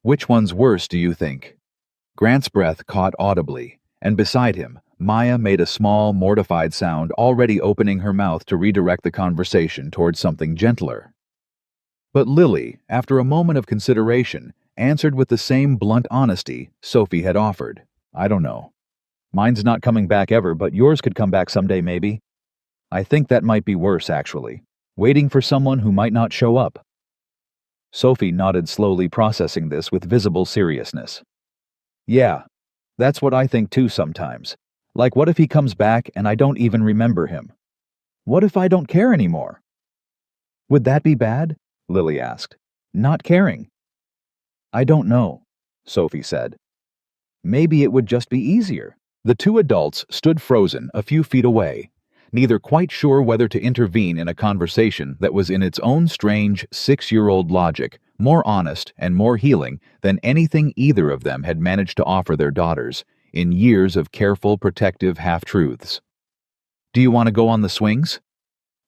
A: Which one's worse, do you think?" Grant's breath caught audibly, and beside him, Maya made a small, mortified sound, already opening her mouth to redirect the conversation towards something gentler. But Lily, after a moment of consideration, answered with the same blunt honesty Sophie had offered. "I don't know. Mine's not coming back ever, but yours could come back someday, maybe. I think that might be worse, actually. Waiting for someone who might not show up." Sophie nodded slowly, processing this with visible seriousness. "Yeah, that's what I think too sometimes. Like, what if he comes back and I don't even remember him? What if I don't care anymore?" "Would that be bad?" Lily asked. "Not caring?" "I don't know," Sophie said. "Maybe it would just be easier." The two adults stood frozen a few feet away, neither quite sure whether to intervene in a conversation that was in its own strange 6-year-old logic, more honest and more healing than anything either of them had managed to offer their daughters in years of careful, protective half-truths. "Do you want to go on the swings?"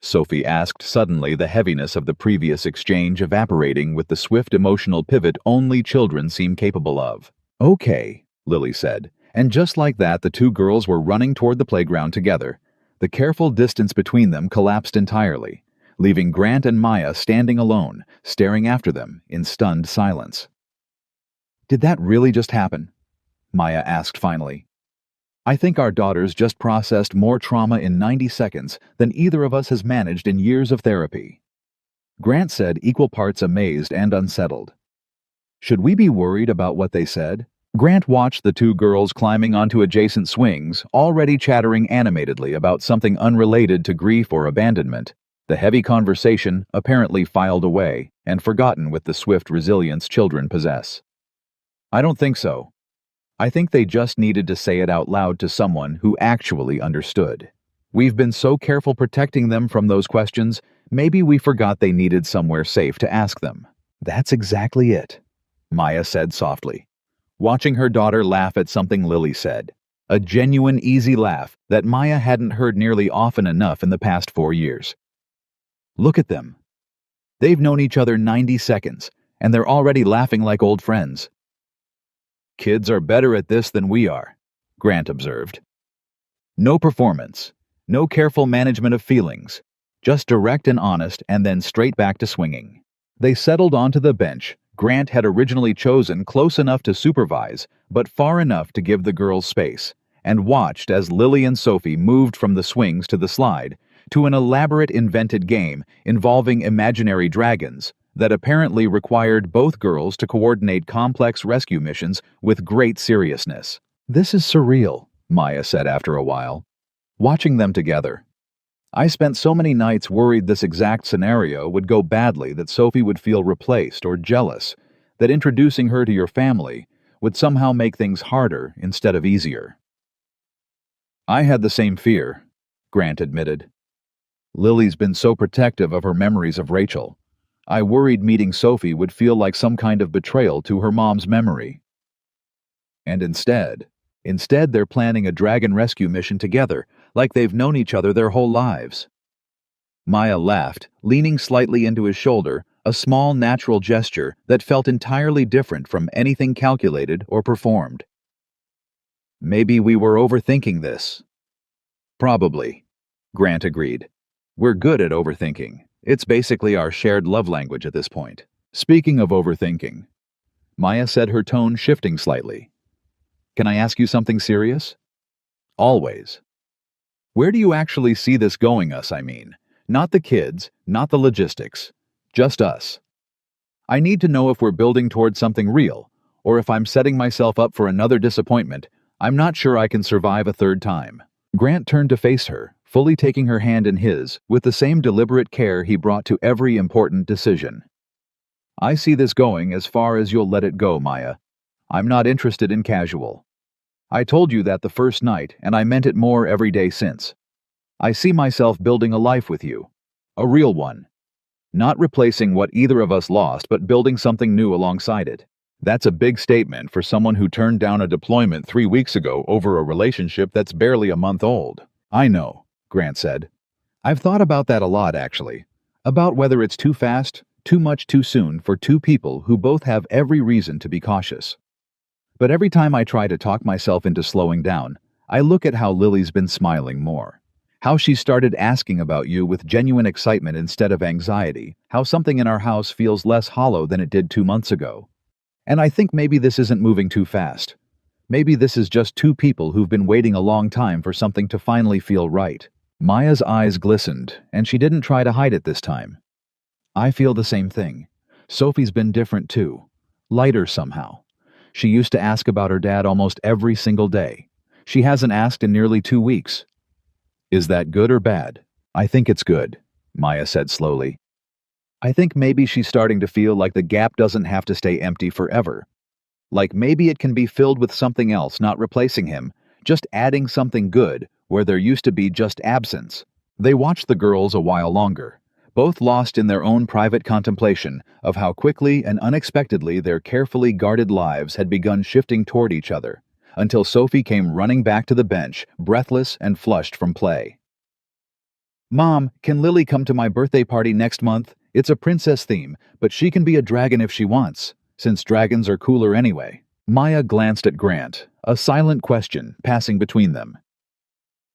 A: Sophie asked suddenly, the heaviness of the previous exchange evaporating with the swift emotional pivot only children seem capable of. "Okay," Lily said, and just like that the two girls were running toward the playground together. The careful distance between them collapsed entirely, leaving Grant and Maya standing alone, staring after them in stunned silence. "Did that really just happen?" Maya asked finally. "I think our daughters just processed more trauma in 90 seconds than either of us has managed in years of therapy." Grant said, equal parts amazed and unsettled. "Should we be worried about what they said?" Grant watched the two girls climbing onto adjacent swings, already chattering animatedly about something unrelated to grief or abandonment, the heavy conversation apparently filed away and forgotten with the swift resilience children possess. "I don't think so. I think they just needed to say it out loud to someone who actually understood. We've been so careful protecting them from those questions, maybe we forgot they needed somewhere safe to ask them." "That's exactly it," Maya said softly, watching her daughter laugh at something Lily said, a genuine, easy laugh that Maya hadn't heard nearly often enough in the past 4 years. "Look at them. They've known each other 90 seconds, and they're already laughing like old friends." "Kids are better at this than we are," Grant observed. "No performance, no careful management of feelings, just direct and honest and then straight back to swinging." They settled onto the bench, Grant had originally chosen close enough to supervise, but far enough to give the girls space, and watched as Lily and Sophie moved from the swings to the slide to an elaborate invented game involving imaginary dragons that apparently required both girls to coordinate complex rescue missions with great seriousness. "This is surreal," Maya said after a while, watching them together. "I spent so many nights worried this exact scenario would go badly, that Sophie would feel replaced or jealous, that introducing her to your family would somehow make things harder instead of easier." "I had the same fear," Grant admitted. "Lily's been so protective of her memories of Rachel. I worried meeting Sophie would feel like some kind of betrayal to her mom's memory. And instead they're planning a dragon rescue mission together, like they've known each other their whole lives." Maya laughed, leaning slightly into his shoulder, a small natural gesture that felt entirely different from anything calculated or performed. "Maybe we were overthinking this." "Probably," Grant agreed. "We're good at overthinking. It's basically our shared love language at this point." "Speaking of overthinking," Maya said, her tone shifting slightly, "can I ask you something serious?" "Always." "Where do you actually see this going us, I mean? Not the kids, not the logistics. Just us. I need to know if we're building towards something real, or if I'm setting myself up for another disappointment I'm not sure I can survive a third time." Grant turned to face her, fully taking her hand in his, with the same deliberate care he brought to every important decision. "I see this going as far as you'll let it go, Maya. I'm not interested in casual. I told you that the first night, and I meant it more every day since. I see myself building a life with you. A real one. Not replacing what either of us lost, but building something new alongside it." That's a big statement for someone who turned down a deployment 3 weeks ago over a relationship that's barely a month old. "I know," Grant said. "I've thought about that a lot, actually. About whether it's too fast, too much too soon for two people who both have every reason to be cautious. But every time I try to talk myself into slowing down, I look at how Lily's been smiling more. How she started asking about you with genuine excitement instead of anxiety. How something in our house feels less hollow than it did 2 months ago. And I think maybe this isn't moving too fast. Maybe this is just two people who've been waiting a long time for something to finally feel right." Maya's eyes glistened, and she didn't try to hide it this time. "I feel the same thing. Sophie's been different too. Lighter somehow. She used to ask about her dad almost every single day. She hasn't asked in nearly 2 weeks. Is that good or bad?" "I think it's good," Maya said slowly. "I think maybe she's starting to feel like the gap doesn't have to stay empty forever. Like maybe it can be filled with something else, not replacing him, just adding something good where there used to be just absence." They watched the girls a while longer, both lost in their own private contemplation of how quickly and unexpectedly their carefully guarded lives had begun shifting toward each other, until Sophie came running back to the bench, breathless and flushed from play. "Mom, can Lily come to my birthday party next month? It's a princess theme, but she can be a dragon if she wants, since dragons are cooler anyway." Maya glanced at Grant, a silent question passing between them.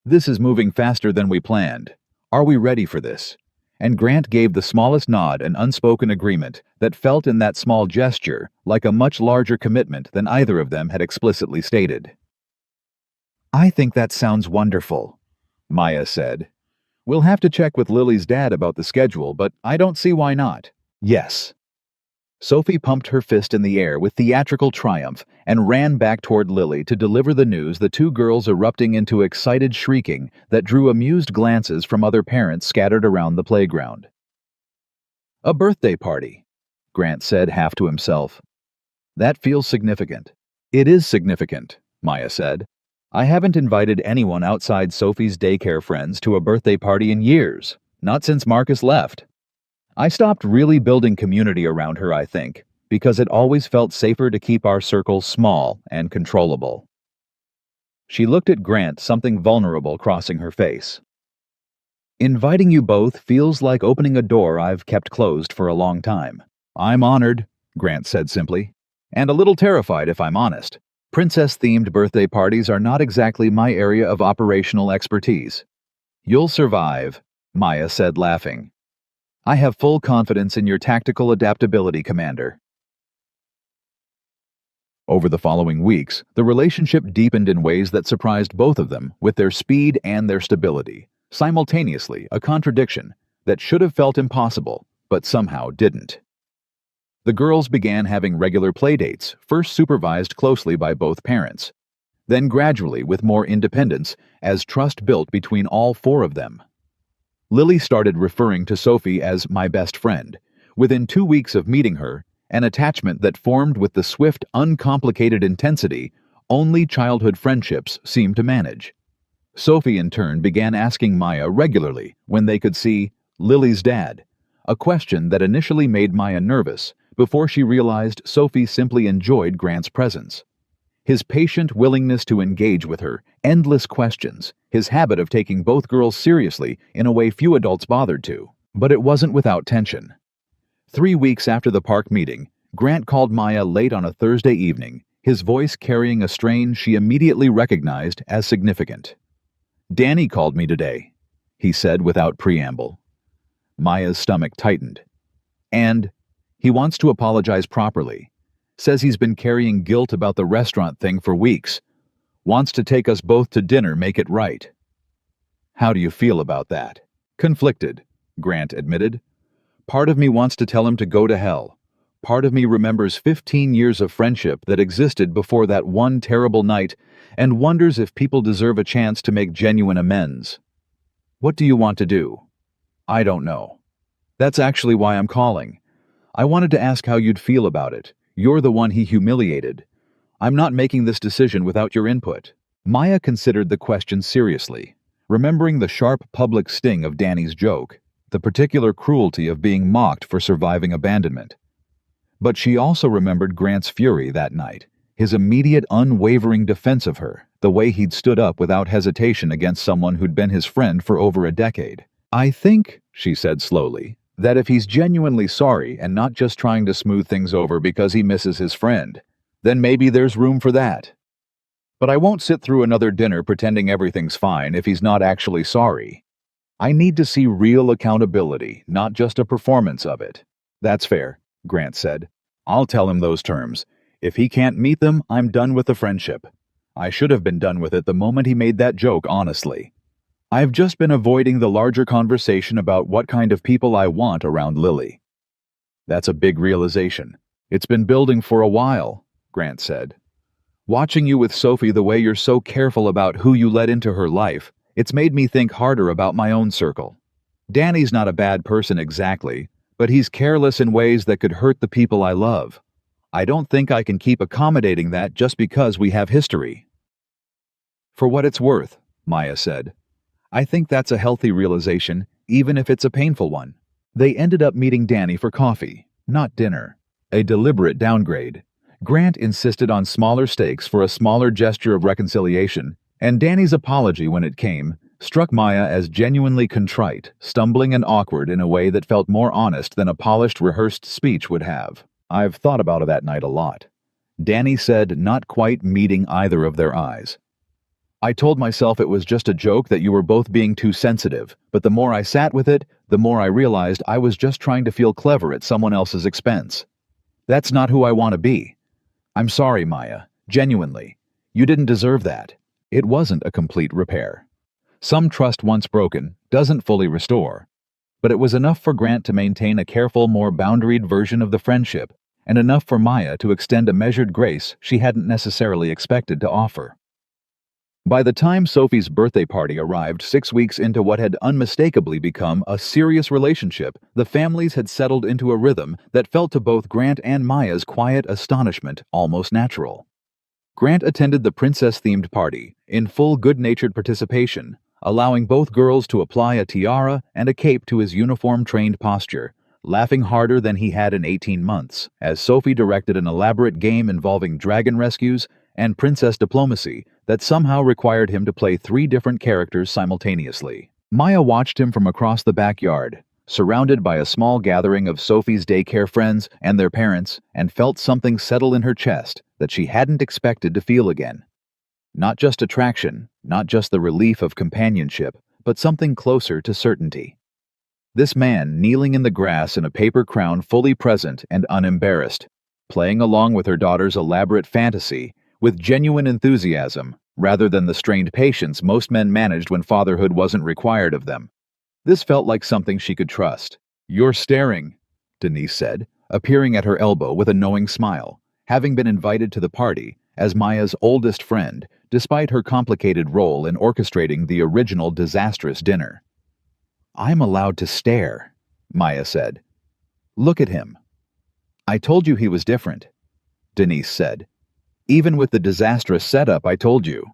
A: "This is moving faster than we planned. Are we ready for this?" And Grant gave the smallest nod, an unspoken agreement that felt in that small gesture like a much larger commitment than either of them had explicitly stated. "I think that sounds wonderful," Maya said. "We'll have to check with Lily's dad about the schedule, but I don't see why not." "Yes." Sophie pumped her fist in the air with theatrical triumph and ran back toward Lily to deliver the news, the two girls erupting into excited shrieking that drew amused glances from other parents scattered around the playground. "A birthday party," Grant said half to himself. "That feels significant." "It is significant," Maya said. "I haven't invited anyone outside Sophie's daycare friends to a birthday party in years, not since Marcus left. I stopped really building community around her, I think, because it always felt safer to keep our circle small and controllable." She looked at Grant, something vulnerable crossing her face. "Inviting you both feels like opening a door I've kept closed for a long time." "I'm honored," Grant said simply, "and a little terrified if I'm honest. Princess-themed birthday parties are not exactly my area of operational expertise." "You'll survive," Maya said, laughing. "I have full confidence in your tactical adaptability, Commander." Over the following weeks, the relationship deepened in ways that surprised both of them with their speed and their stability, simultaneously a contradiction that should have felt impossible, but somehow didn't. The girls began having regular playdates, first supervised closely by both parents, then gradually with more independence as trust built between all four of them. Lily started referring to Sophie as my best friend. Within 2 weeks of meeting her, an attachment that formed with the swift, uncomplicated intensity only childhood friendships seem to manage. Sophie, in turn, began asking Maya regularly when they could see Lily's dad, a question that initially made Maya nervous before she realized Sophie simply enjoyed Grant's presence. His patient willingness to engage with her, endless questions, his habit of taking both girls seriously in a way few adults bothered to. But it wasn't without tension. 3 weeks after the park meeting, Grant called Maya late on a Thursday evening, his voice carrying a strain she immediately recognized as significant. "Danny called me today," he said without preamble. Maya's stomach tightened. "And he wants to apologize properly. Says he's been carrying guilt about the restaurant thing for weeks. Wants to take us both to dinner, make it right." "How do you feel about that?" "Conflicted," Grant admitted. "Part of me wants to tell him to go to hell. Part of me remembers 15 years of friendship that existed before that one terrible night and wonders if people deserve a chance to make genuine amends." "What do you want to do?" "I don't know. That's actually why I'm calling. I wanted to ask how you'd feel about it. You're the one he humiliated. I'm not making this decision without your input." Maya considered the question seriously, remembering the sharp public sting of Danny's joke, the particular cruelty of being mocked for surviving abandonment. But she also remembered Grant's fury that night, his immediate unwavering defense of her, the way he'd stood up without hesitation against someone who'd been his friend for over a decade. "I think," she said slowly, "that if he's genuinely sorry and not just trying to smooth things over because he misses his friend, then maybe there's room for that. But I won't sit through another dinner pretending everything's fine if he's not actually sorry. I need to see real accountability, not just a performance of it." "That's fair," Grant said. "I'll tell him those terms. If he can't meet them, I'm done with the friendship. I should have been done with it the moment he made that joke, honestly. I've just been avoiding the larger conversation about what kind of people I want around Lily." "That's a big realization. It's been building for a while," Grant said. "Watching you with Sophie the way you're so careful about who you let into her life, it's made me think harder about my own circle. Danny's not a bad person exactly, but he's careless in ways that could hurt the people I love. I don't think I can keep accommodating that just because we have history." "For what it's worth," Maya said, "I think that's a healthy realization, even if it's a painful one." They ended up meeting Danny for coffee, not dinner. A deliberate downgrade. Grant insisted on smaller stakes for a smaller gesture of reconciliation, and Danny's apology when it came struck Maya as genuinely contrite, stumbling and awkward in a way that felt more honest than a polished, rehearsed speech would have. "I've thought about that night a lot," Danny said, not quite meeting either of their eyes. "I told myself it was just a joke that you were both being too sensitive, but the more I sat with it, the more I realized I was just trying to feel clever at someone else's expense. That's not who I want to be. I'm sorry, Maya, genuinely. You didn't deserve that." It wasn't a complete repair. Some trust once broken doesn't fully restore, but it was enough for Grant to maintain a careful, more boundaried version of the friendship, and enough for Maya to extend a measured grace she hadn't necessarily expected to offer. By the time Sophie's birthday party arrived 6 weeks into what had unmistakably become a serious relationship, the families had settled into a rhythm that felt to both Grant and Maya's quiet astonishment almost natural. Grant attended the princess-themed party, in full good-natured participation, allowing both girls to apply a tiara and a cape to his uniform-trained posture, laughing harder than he had in 18 months, as Sophie directed an elaborate game involving dragon rescues and princess diplomacy that somehow required him to play 3 different characters simultaneously. Maya watched him from across the backyard, surrounded by a small gathering of Sophie's daycare friends and their parents, and felt something settle in her chest that she hadn't expected to feel again. Not just attraction, not just the relief of companionship, but something closer to certainty. This man kneeling in the grass in a paper crown, fully present and unembarrassed. playing along with her daughter's elaborate fantasy with genuine enthusiasm rather than the strained patience most men managed when fatherhood wasn't required of them. This felt like something she could trust. "You're staring," Denise said, appearing at her elbow with a knowing smile, having been invited to the party as Maya's oldest friend, despite her complicated role in orchestrating the original disastrous dinner. "I'm allowed to stare," Maya said. "Look at him." "I told you he was different," Denise said. "Even with the disastrous setup I told you."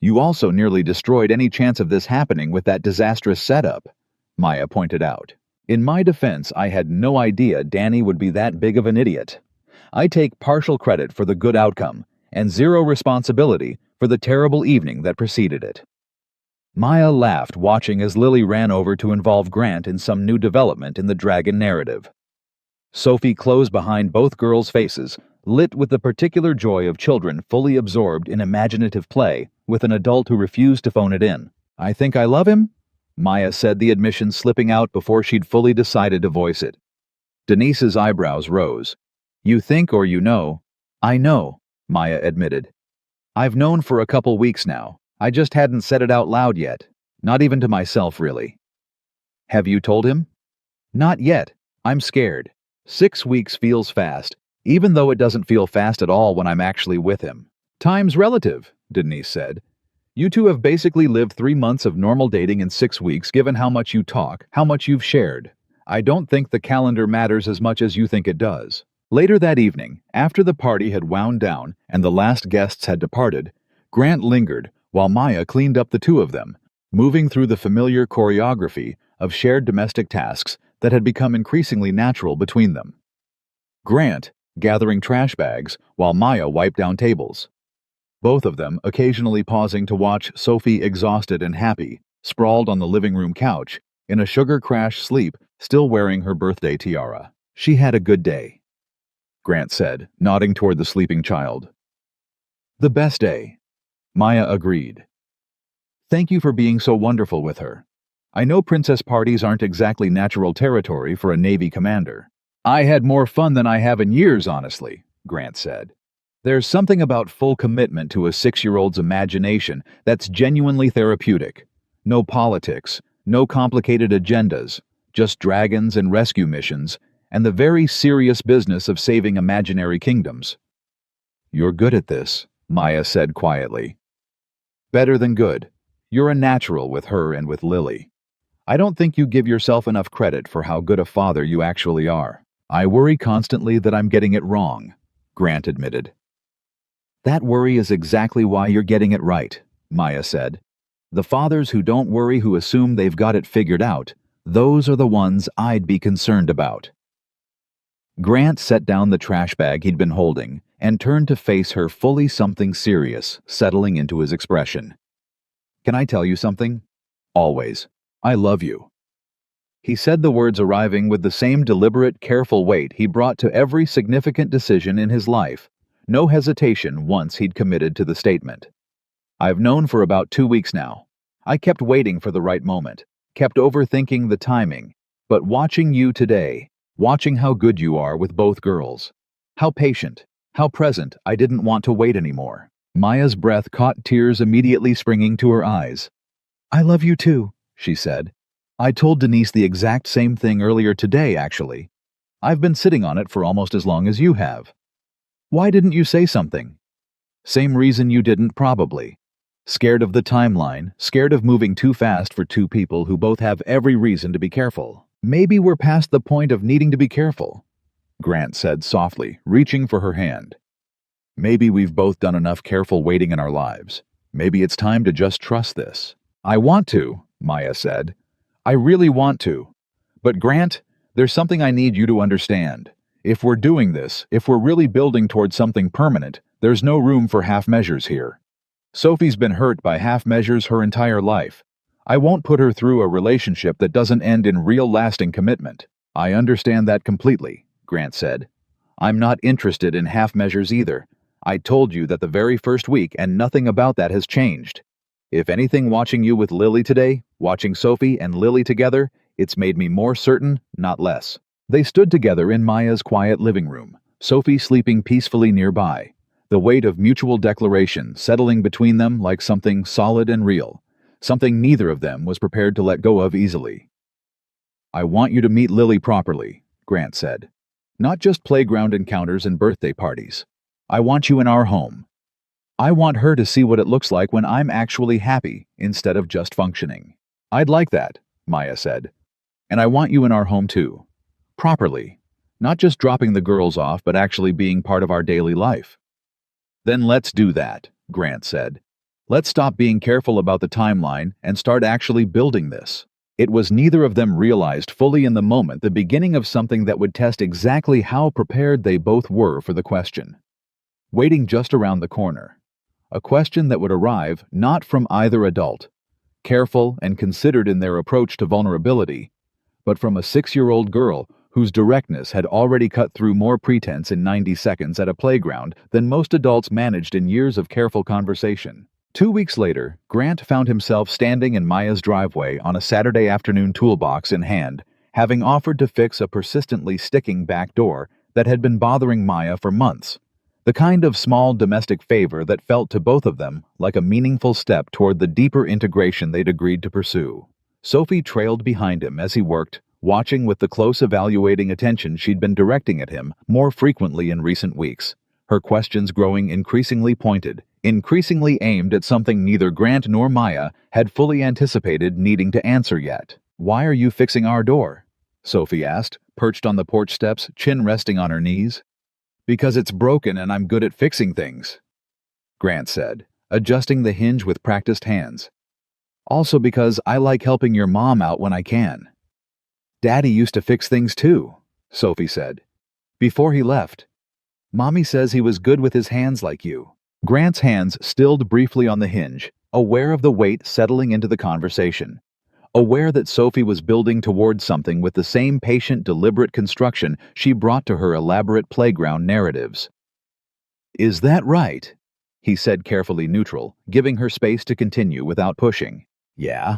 A: "You also nearly destroyed any chance of this happening with that disastrous setup," Maya pointed out. "In my defense, I had no idea Danny would be that big of an idiot. I take partial credit for the good outcome and zero responsibility for the terrible evening that preceded it." Maya laughed, watching as Lily ran over to involve Grant in some new development in the dragon narrative. Sophie closed behind both girls' faces, lit with the particular joy of children fully absorbed in imaginative play with an adult who refused to phone it in. "I think I love him?" Maya said, the admission slipping out before she'd fully decided to voice it. Denise's eyebrows rose. "You think or you know?" "I know," Maya admitted. "I've known for a couple weeks now. I just hadn't said it out loud yet. Not even to myself, really." "Have you told him?" "Not yet. I'm scared. 6 weeks feels fast, even though it doesn't feel fast at all when I'm actually with him." "Time's relative," Denise said. "You two have basically lived 3 months of normal dating in 6 weeks, given how much you talk, how much you've shared. I don't think the calendar matters as much as you think it does." Later that evening, after the party had wound down and the last guests had departed, Grant lingered while Maya cleaned up the two of them, moving through the familiar choreography of shared domestic tasks that had become increasingly natural between them. Grant gathering trash bags while Maya wiped down tables. Both of them occasionally pausing to watch Sophie, exhausted and happy, sprawled on the living room couch, in a sugar crash sleep, still wearing her birthday tiara. "She had a good day," Grant said, nodding toward the sleeping child. "The best day," Maya agreed. "Thank you for being so wonderful with her. I know princess parties aren't exactly natural territory for a Navy commander." "I had more fun than I have in years, honestly," Grant said. "There's something about full commitment to a 6-year-old's imagination that's genuinely therapeutic. No politics, no complicated agendas, just dragons and rescue missions, and the very serious business of saving imaginary kingdoms." "You're good at this," Maya said quietly. "Better than good. You're a natural with her and with Lily. I don't think you give yourself enough credit for how good a father you actually are." "I worry constantly that I'm getting it wrong," Grant admitted. "That worry is exactly why you're getting it right," Maya said. "The fathers who don't worry, who assume they've got it figured out, those are the ones I'd be concerned about." Grant set down the trash bag he'd been holding and turned to face her, fully something serious settling into his expression. "Can I tell you something? Always. I love you." He said the words arriving with the same deliberate, careful weight he brought to every significant decision in his life. No hesitation once he'd committed to the statement. "I've known for about 2 weeks now. I kept waiting for the right moment, kept overthinking the timing, but watching you today, watching how good you are with both girls, how patient, how present, I didn't want to wait anymore." Maya's breath caught tears immediately springing to her eyes. "I love you too," she said. "I told Denise the exact same thing earlier today, actually. I've been sitting on it for almost as long as you have." "Why didn't you say something?" "Same reason you didn't, probably. Scared of the timeline, scared of moving too fast for two people who both have every reason to be careful." "Maybe we're past the point of needing to be careful," Grant said softly, reaching for her hand. "Maybe we've both done enough careful waiting in our lives. Maybe it's time to just trust this." "I want to," Maya said. "I really want to. But Grant, there's something I need you to understand. If we're doing this, if we're really building towards something permanent, there's no room for half measures here. Sophie's been hurt by half measures her entire life. I won't put her through a relationship that doesn't end in real lasting commitment." "I understand that completely," Grant said. "I'm not interested in half measures either. I told you that the very first week, and nothing about that has changed. If anything, watching you with Lily today, watching Sophie and Lily together, it's made me more certain, not less." They stood together in Maya's quiet living room, Sophie sleeping peacefully nearby, the weight of mutual declaration settling between them like something solid and real, something neither of them was prepared to let go of easily. "I want you to meet Lily properly," Grant said. "Not just playground encounters and birthday parties. I want you in our home. I want her to see what it looks like when I'm actually happy instead of just functioning." "I'd like that," Maya said. "And I want you in our home too. Properly. Not just dropping the girls off, but actually being part of our daily life." "Then let's do that," Grant said. "Let's stop being careful about the timeline and start actually building this." It was neither of them realized fully in the moment the beginning of something that would test exactly how prepared they both were for the question. Waiting just around the corner. A question that would arrive not from either adult, careful and considered in their approach to vulnerability, but from a 6-year-old girl whose directness had already cut through more pretense in 90 seconds at a playground than most adults managed in years of careful conversation. 2 weeks later, Grant found himself standing in Maya's driveway on a Saturday afternoon, toolbox in hand, having offered to fix a persistently sticking back door that had been bothering Maya for months. The kind of small domestic favor that felt to both of them like a meaningful step toward the deeper integration they'd agreed to pursue. Sophie trailed behind him as he worked, watching with the close evaluating attention she'd been directing at him more frequently in recent weeks, her questions growing increasingly pointed, increasingly aimed at something neither Grant nor Maya had fully anticipated needing to answer yet. "Why are you fixing our door?" Sophie asked, perched on the porch steps, chin resting on her knees. "Because it's broken and I'm good at fixing things," Grant said, adjusting the hinge with practiced hands. "Also because I like helping your mom out when I can." "Daddy used to fix things too," Sophie said. "Before he left. Mommy says he was good with his hands like you." Grant's hands stilled briefly on the hinge, aware of the weight settling into the conversation, aware that Sophie was building towards something with the same patient, deliberate construction she brought to her elaborate playground narratives. "Is that right?" he said, carefully neutral, giving her space to continue without pushing. "Yeah.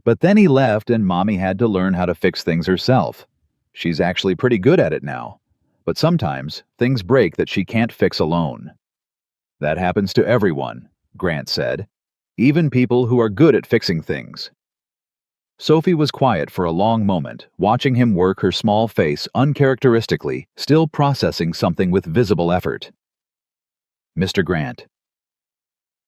A: But then he left and Mommy had to learn how to fix things herself. She's actually pretty good at it now. But sometimes things break that she can't fix alone." "That happens to everyone," Grant said. "Even people who are good at fixing things." Sophie was quiet for a long moment, watching him work her small face uncharacteristically, still processing something with visible effort. "Mr. Grant."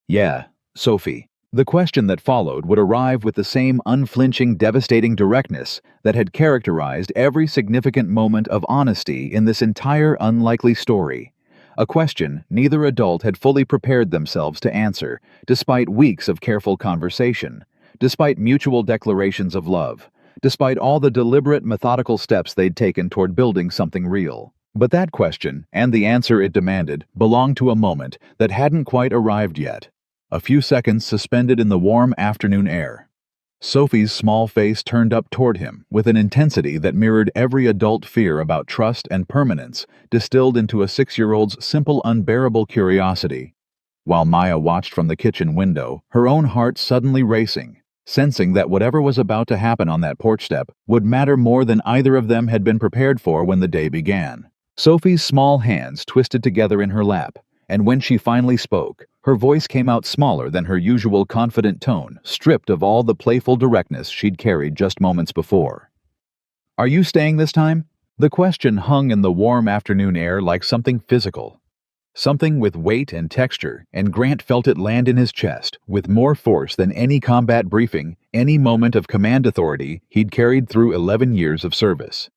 A: "Yeah, Sophie." The question that followed would arrive with the same unflinching, devastating directness that had characterized every significant moment of honesty in this entire unlikely story. A question neither adult had fully prepared themselves to answer, despite weeks of careful conversation, despite mutual declarations of love, despite all the deliberate, methodical steps they'd taken toward building something real. But that question, and the answer it demanded, belonged to a moment that hadn't quite arrived yet. A few seconds suspended in the warm afternoon air. Sophie's small face turned up toward him with an intensity that mirrored every adult fear about trust and permanence distilled into a 6-year-old's simple, unbearable curiosity. While Maya watched from the kitchen window, her own heart suddenly racing, sensing that whatever was about to happen on that porch step would matter more than either of them had been prepared for when the day began. Sophie's small hands twisted together in her lap, and when she finally spoke, her voice came out smaller than her usual confident tone, stripped of all the playful directness she'd carried just moments before. "Are you staying this time?" The question hung in the warm afternoon air like something physical, something with weight and texture, and Grant felt it land in his chest with more force than any combat briefing, any moment of command authority he'd carried through 11 years of service.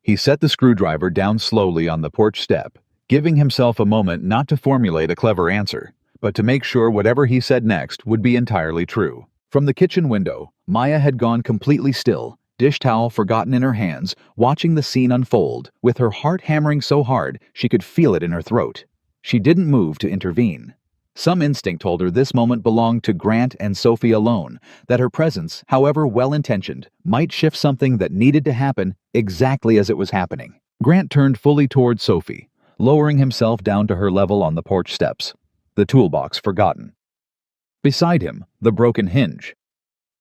A: He set the screwdriver down slowly on the porch step, giving himself a moment not to formulate a clever answer, but to make sure whatever he said next would be entirely true. From the kitchen window, Maya had gone completely still, dish towel forgotten in her hands, watching the scene unfold, with her heart hammering so hard she could feel it in her throat. She didn't move to intervene. Some instinct told her this moment belonged to Grant and Sophie alone, that her presence, however well-intentioned, might shift something that needed to happen exactly as it was happening. Grant turned fully toward Sophie, lowering himself down to her level on the porch steps, the toolbox forgotten. Beside him, the broken hinge.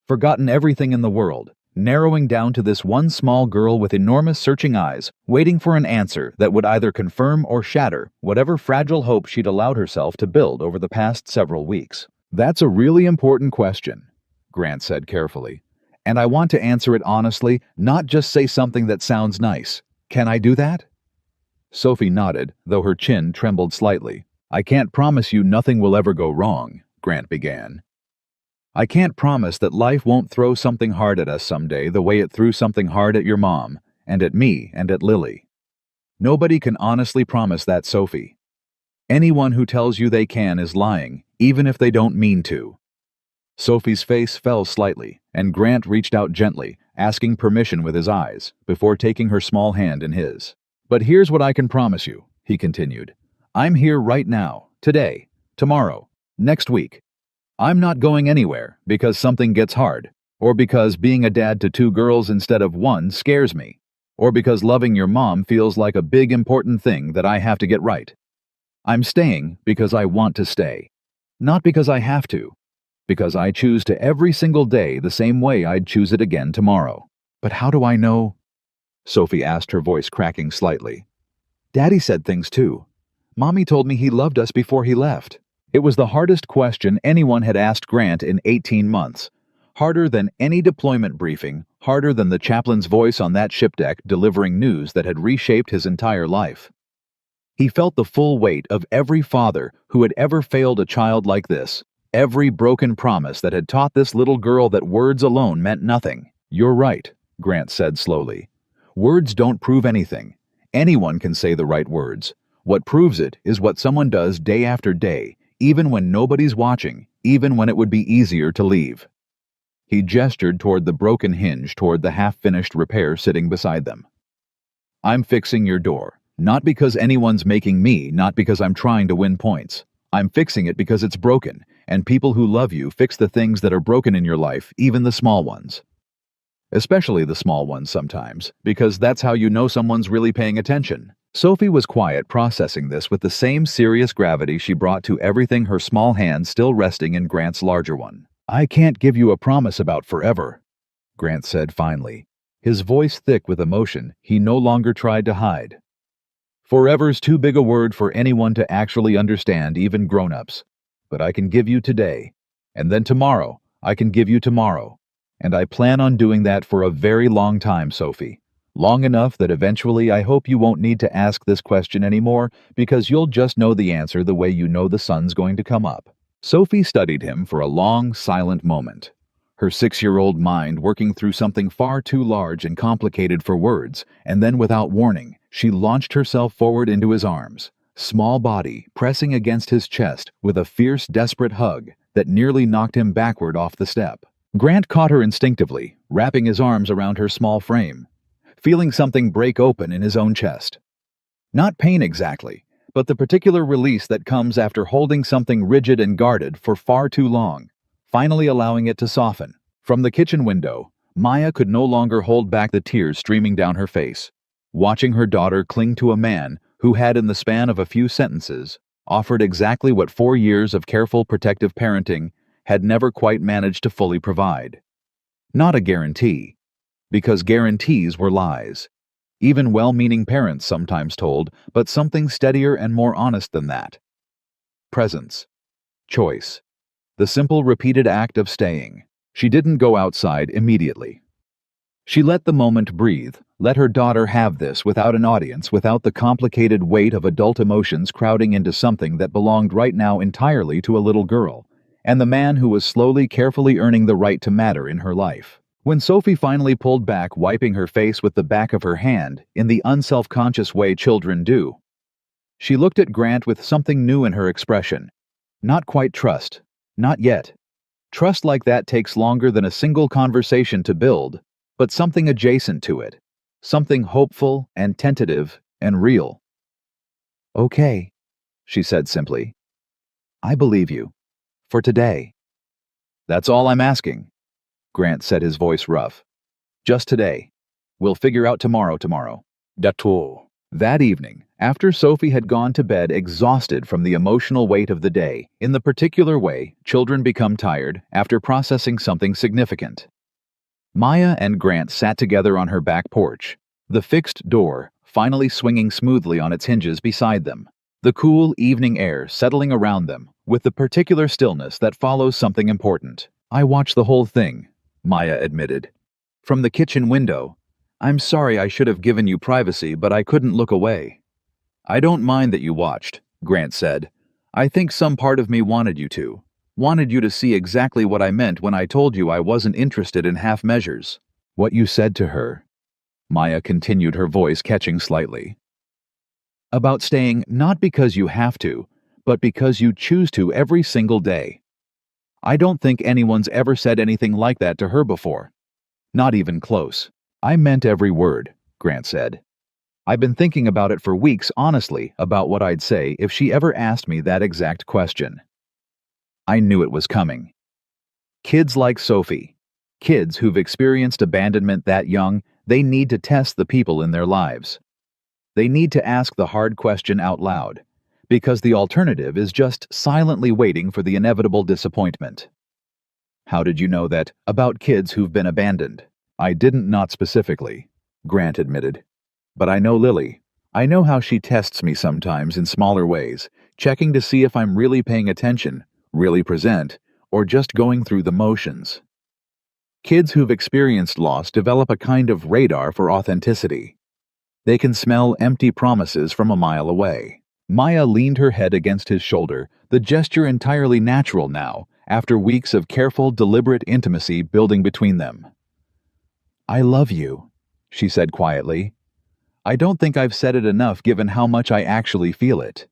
A: Forgotten everything in the world, narrowing down to this one small girl with enormous searching eyes, waiting for an answer that would either confirm or shatter whatever fragile hope she'd allowed herself to build over the past several weeks. "That's a really important question," Grant said carefully. "And I want to answer it honestly, not just say something that sounds nice. Can I do that?" Sophie nodded, though her chin trembled slightly. "I can't promise you nothing will ever go wrong," Grant began. "I can't promise that life won't throw something hard at us someday the way it threw something hard at your mom, and at me, and at Lily. Nobody can honestly promise that, Sophie. Anyone who tells you they can is lying, even if they don't mean to." Sophie's face fell slightly, and Grant reached out gently, asking permission with his eyes, before taking her small hand in his. "But here's what I can promise you," he continued. "I'm here right now, today, tomorrow, next week. I'm not going anywhere because something gets hard, or because being a dad to 2 girls instead of 1 scares me, or because loving your mom feels like a big important thing that I have to get right. I'm staying because I want to stay, not because I have to, because I choose to every single day the same way I'd choose it again tomorrow." "But how do I know?" Sophie asked, her voice cracking slightly. "Daddy said things too. Mommy told me he loved us before he left." It was the hardest question anyone had asked Grant in 18 months. Harder than any deployment briefing, harder than the chaplain's voice on that ship deck delivering news that had reshaped his entire life. He felt the full weight of every father who had ever failed a child like this, every broken promise that had taught this little girl that words alone meant nothing. "You're right," Grant said slowly. "Words don't prove anything. Anyone can say the right words. What proves it is what someone does day after day, even when nobody's watching, even when it would be easier to leave." He gestured toward the broken hinge toward the half-finished repair sitting beside them. "I'm fixing your door, not because anyone's making me, not because I'm trying to win points. I'm fixing it because it's broken, and people who love you fix the things that are broken in your life, even the small ones. Especially the small ones sometimes, because that's how you know someone's really paying attention." Sophie was quiet, processing this with the same serious gravity she brought to everything, her small hand still resting in Grant's larger one. "I can't give you a promise about forever," Grant said finally, his voice thick with emotion he no longer tried to hide. "Forever's too big a word for anyone to actually understand, even grown-ups. But I can give you today, and then tomorrow I can give you tomorrow. And I plan on doing that for a very long time, Sophie. Long enough that eventually I hope you won't need to ask this question anymore, because you'll just know the answer the way you know the sun's going to come up." Sophie studied him for a long, silent moment, her 6-year-old mind working through something far too large and complicated for words, and then without warning, she launched herself forward into his arms, small body pressing against his chest with a fierce, desperate hug that nearly knocked him backward off the step. Grant caught her instinctively, wrapping his arms around her small frame, feeling something break open in his own chest. Not pain exactly, but the particular release that comes after holding something rigid and guarded for far too long, finally allowing it to soften. From the kitchen window, Maya could no longer hold back the tears streaming down her face, watching her daughter cling to a man who had, in the span of a few sentences, offered exactly what 4 years of careful protective parenting had never quite managed to fully provide. Not a guarantee, because guarantees were lies. Even well-meaning parents sometimes told, but something steadier and more honest than that. Presence. Choice. The simple repeated act of staying. She didn't go outside immediately. She let the moment breathe, let her daughter have this without an audience, without the complicated weight of adult emotions crowding into something that belonged right now entirely to a little girl, and the man who was slowly, carefully earning the right to matter in her life. When Sophie finally pulled back, wiping her face with the back of her hand, in the unself-conscious way children do, she looked at Grant with something new in her expression. Not quite trust. Not yet. Trust like that takes longer than a single conversation to build, but something adjacent to it. Something hopeful and tentative and real. "Okay," she said simply. "I believe you. For today." "That's all I'm asking," Grant said, his voice rough. "Just today. We'll figure out tomorrow. That's all." That evening, after Sophie had gone to bed exhausted from the emotional weight of the day, in the particular way children become tired after processing something significant, Maya and Grant sat together on her back porch, the fixed door finally swinging smoothly on its hinges beside them, the cool evening air settling around them with the particular stillness that follows something important. "I watched the whole thing," Maya admitted. "From the kitchen window. I'm sorry I should have given you privacy, but I couldn't look away." "I don't mind that you watched," Grant said. "I think some part of me wanted you to see exactly what I meant when I told you I wasn't interested in half measures." "What you said to her," Maya continued, her voice catching slightly. "About staying not because you have to, but because you choose to every single day. I don't think anyone's ever said anything like that to her before. Not even close." "I meant every word," Grant said. "I've been thinking about it for weeks, honestly, about what I'd say if she ever asked me that exact question." I knew it was coming. Kids like Sophie, kids who've experienced abandonment that young, they need to test the people in their lives. They need to ask the hard question out loud, because the alternative is just silently waiting for the inevitable disappointment. "How did you know that about kids who've been abandoned?" "I didn't, not specifically," Grant admitted. "But I know Lily. I know how she tests me sometimes in smaller ways, checking to see if I'm really paying attention, really present, or just going through the motions." Kids who've experienced loss develop a kind of radar for authenticity. They can smell empty promises from a mile away. Maya leaned her head against his shoulder, the gesture entirely natural now, after weeks of careful, deliberate intimacy building between them. "I love you," she said quietly. "I don't think I've said it enough given how much I actually feel it.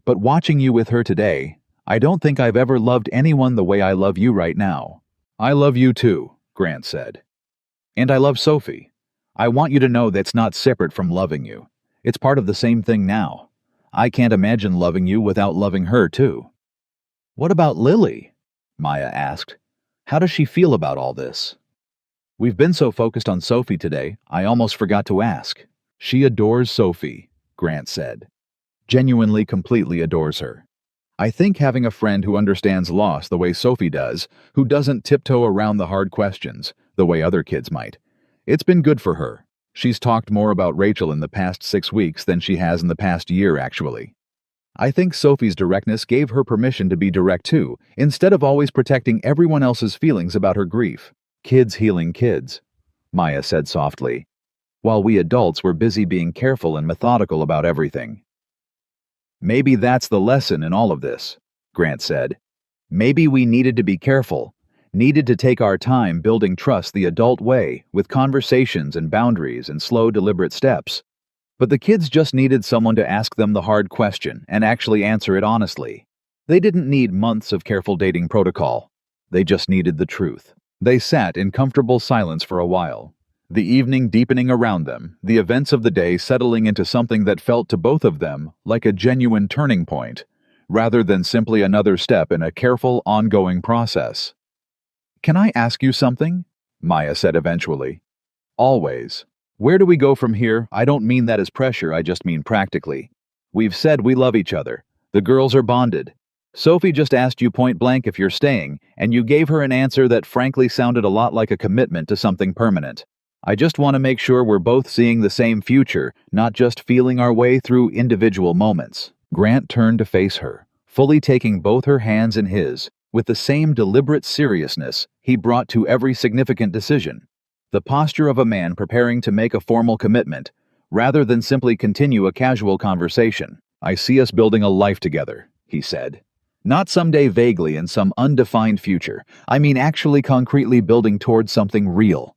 A: But watching you with her today, I don't think I've ever loved anyone the way I love you right now." "I love you too," Grant said. "And I love Sophie. I want you to know that's not separate from loving you. It's part of the same thing now. I can't imagine loving you without loving her too." "What about Lily?" Maya asked. "How does she feel about all this?" "We've been so focused on Sophie today, I almost forgot to ask." "She adores Sophie," Grant said. "Genuinely, completely adores her. I think having a friend who understands loss the way Sophie does, who doesn't tiptoe around the hard questions, the way other kids might, it's been good for her. She's talked more about Rachel in the past 6 weeks than she has in the past year, actually. I think Sophie's directness gave her permission to be direct too, instead of always protecting everyone else's feelings about her grief." "Kids healing kids," Maya said softly, "while we adults were busy being careful and methodical about everything." "Maybe that's the lesson in all of this," Grant said. "Maybe we needed to be careful, needed to take our time building trust the adult way, with conversations and boundaries and slow, deliberate steps. But the kids just needed someone to ask them the hard question and actually answer it honestly. They didn't need months of careful dating protocol. They just needed the truth." They sat in comfortable silence for a while, the evening deepening around them, the events of the day settling into something that felt to both of them like a genuine turning point, rather than simply another step in a careful, ongoing process. "Can I ask you something?" Maya said eventually. "Always. Where do we go from here? I don't mean that as pressure, I just mean practically. We've said we love each other. The girls are bonded. Sophie just asked you point blank if you're staying, and you gave her an answer that frankly sounded a lot like a commitment to something permanent. I just want to make sure we're both seeing the same future, not just feeling our way through individual moments." Grant turned to face her, fully taking both her hands in his, with the same deliberate seriousness he brought to every significant decision. The posture of a man preparing to make a formal commitment, rather than simply continue a casual conversation. "I see us building a life together," he said. "Not someday vaguely in some undefined future. I mean actually concretely building towards something real.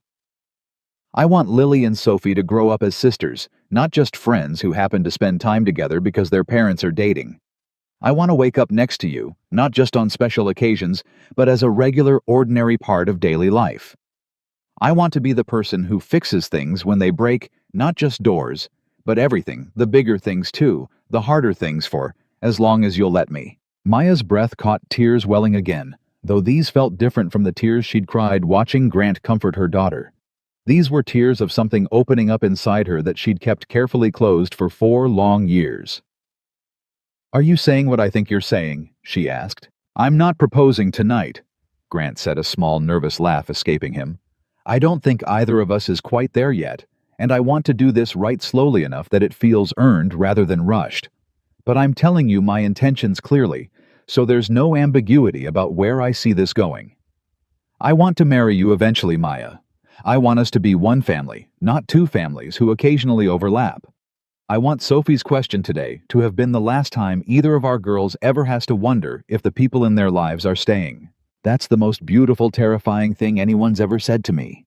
A: I want Lily and Sophie to grow up as sisters, not just friends who happen to spend time together because their parents are dating. I want to wake up next to you, not just on special occasions, but as a regular, ordinary part of daily life. I want to be the person who fixes things when they break, not just doors, but everything, the bigger things too, the harder things for, as long as you'll let me." Maya's breath caught tears welling again, though these felt different from the tears she'd cried watching Grant comfort her daughter. These were tears of something opening up inside her that she'd kept carefully closed for 4 long years. "Are you saying what I think you're saying?" she asked. "I'm not proposing tonight," Grant said, a small nervous laugh escaping him. I don't think either of us is quite there yet, and I want to do this right slowly enough that it feels earned rather than rushed. But I'm telling you my intentions clearly, so there's no ambiguity about where I see this going. I want to marry you eventually, Maya. I want us to be one family, not two families who occasionally overlap. I want Sophie's question today to have been the last time either of our girls ever has to wonder if the people in their lives are staying. That's the most beautiful, terrifying thing anyone's ever said to me,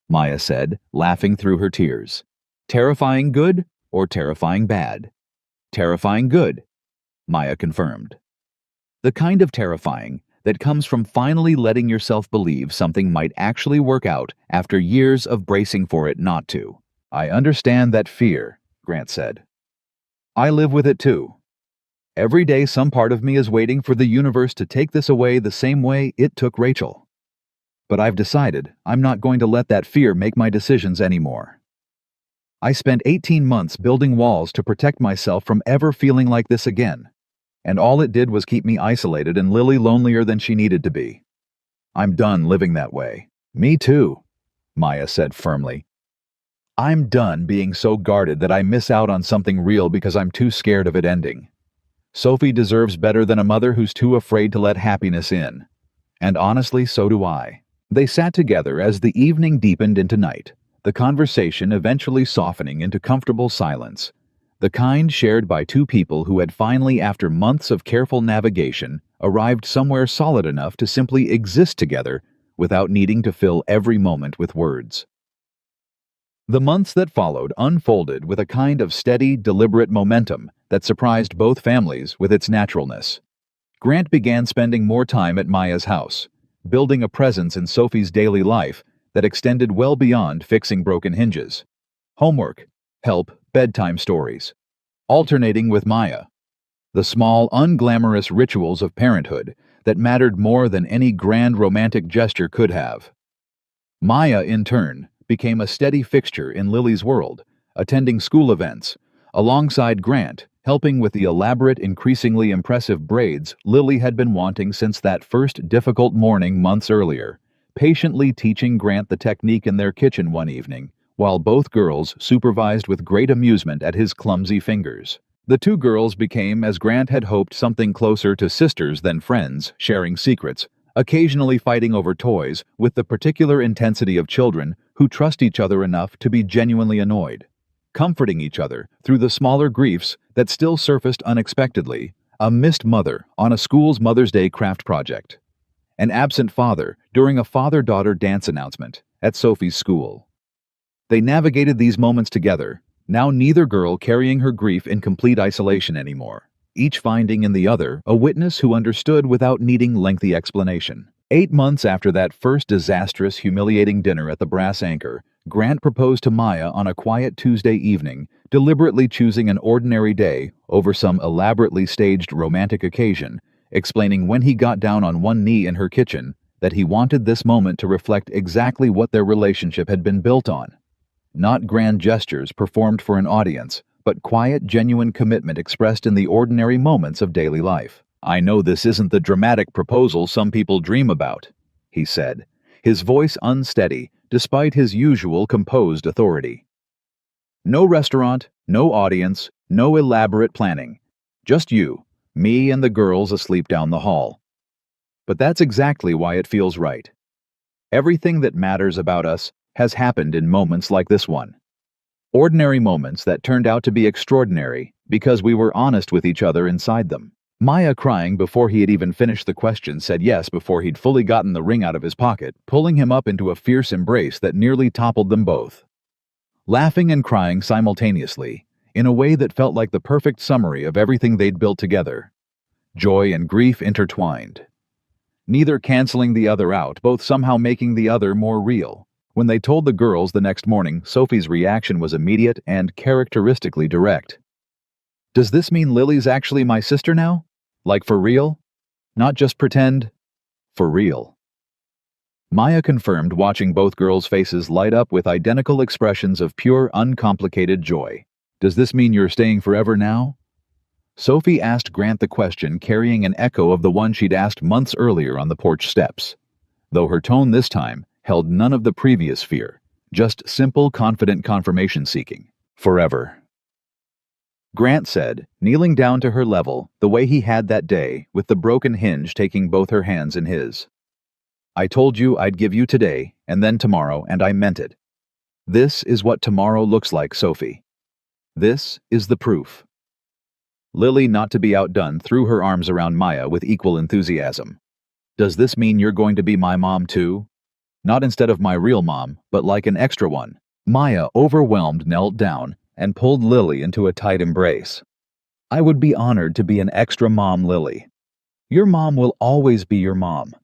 A: Maya said, laughing through her tears. Terrifying good or terrifying bad? Terrifying good, Maya confirmed. The kind of terrifying that comes from finally letting yourself believe something might actually work out after years of bracing for it not to. I understand that fear, Grant said. I live with it too. Every day some part of me is waiting for the universe to take this away the same way it took Rachel. But I've decided I'm not going to let that fear make my decisions anymore. I spent 18 months building walls to protect myself from ever feeling like this again, and all it did was keep me isolated and Lily lonelier than she needed to be. I'm done living that way. Me too, Maya said firmly. I'm done being so guarded that I miss out on something real because I'm too scared of it ending. Sophie deserves better than a mother who's too afraid to let happiness in. And honestly, so do I. They sat together as the evening deepened into night, the conversation eventually softening into comfortable silence, the kind shared by two people who had finally, after months of careful navigation, arrived somewhere solid enough to simply exist together without needing to fill every moment with words. The months that followed unfolded with a kind of steady, deliberate momentum that surprised both families with its naturalness. Grant began spending more time at Maya's house, building a presence in Sophie's daily life that extended well beyond fixing broken hinges. Homework, help, bedtime stories. Alternating with Maya. The small, unglamorous rituals of parenthood that mattered more than any grand romantic gesture could have. Maya, in turn, became a steady fixture in Lily's world, attending school events, alongside Grant, helping with the elaborate, increasingly impressive braids Lily had been wanting since that first difficult morning months earlier, patiently teaching Grant the technique in their kitchen one evening, while both girls supervised with great amusement at his clumsy fingers. The two girls became, as Grant had hoped, something closer to sisters than friends, sharing secrets, occasionally fighting over toys with the particular intensity of children who trust each other enough to be genuinely annoyed, comforting each other through the smaller griefs that still surfaced unexpectedly, a missed mother on a school's Mother's Day craft project, an absent father during a father-daughter dance announcement at Sophie's school. They navigated these moments together, now neither girl carrying her grief in complete isolation anymore, each finding in the other a witness who understood without needing lengthy explanation. 8 months after that first disastrous, humiliating dinner at the Brass Anchor, Grant proposed to Maya on a quiet Tuesday evening, deliberately choosing an ordinary day over some elaborately staged romantic occasion, explaining when he got down on one knee in her kitchen that he wanted this moment to reflect exactly what their relationship had been built on. Not grand gestures performed for an audience, but quiet, genuine commitment expressed in the ordinary moments of daily life. I know this isn't the dramatic proposal some people dream about, he said, his voice unsteady despite his usual composed authority. No restaurant, no audience, no elaborate planning. Just you, me, and the girls asleep down the hall. But that's exactly why it feels right. Everything that matters about us has happened in moments like this one. Ordinary moments that turned out to be extraordinary because we were honest with each other inside them. Maya, crying before he had even finished the question, said yes before he'd fully gotten the ring out of his pocket, pulling him up into a fierce embrace that nearly toppled them both. Laughing and crying simultaneously, in a way that felt like the perfect summary of everything they'd built together. Joy and grief intertwined. Neither canceling the other out, both somehow making the other more real. When they told the girls the next morning, Sophie's reaction was immediate and characteristically direct. Does this mean Lily's actually my sister now? Like for real? Not just pretend? For real. Maya confirmed, watching both girls' faces light up with identical expressions of pure, uncomplicated joy. Does this mean you're staying forever now? Sophie asked Grant the question, carrying an echo of the one she'd asked months earlier on the porch steps, though her tone this time held none of the previous fear, just simple, confident confirmation seeking. Forever. Grant said, kneeling down to her level the way he had that day, with the broken hinge taking both her hands in his. I told you I'd give you today, and then tomorrow, and I meant it. This is what tomorrow looks like, Sophie. This is the proof. Lily, not to be outdone, threw her arms around Maya with equal enthusiasm. Does this mean you're going to be my mom too? Not instead of my real mom, but like an extra one. Maya, overwhelmed, knelt down and pulled Lily into a tight embrace. I would be honored to be an extra mom, Lily. Your mom will always be your mom.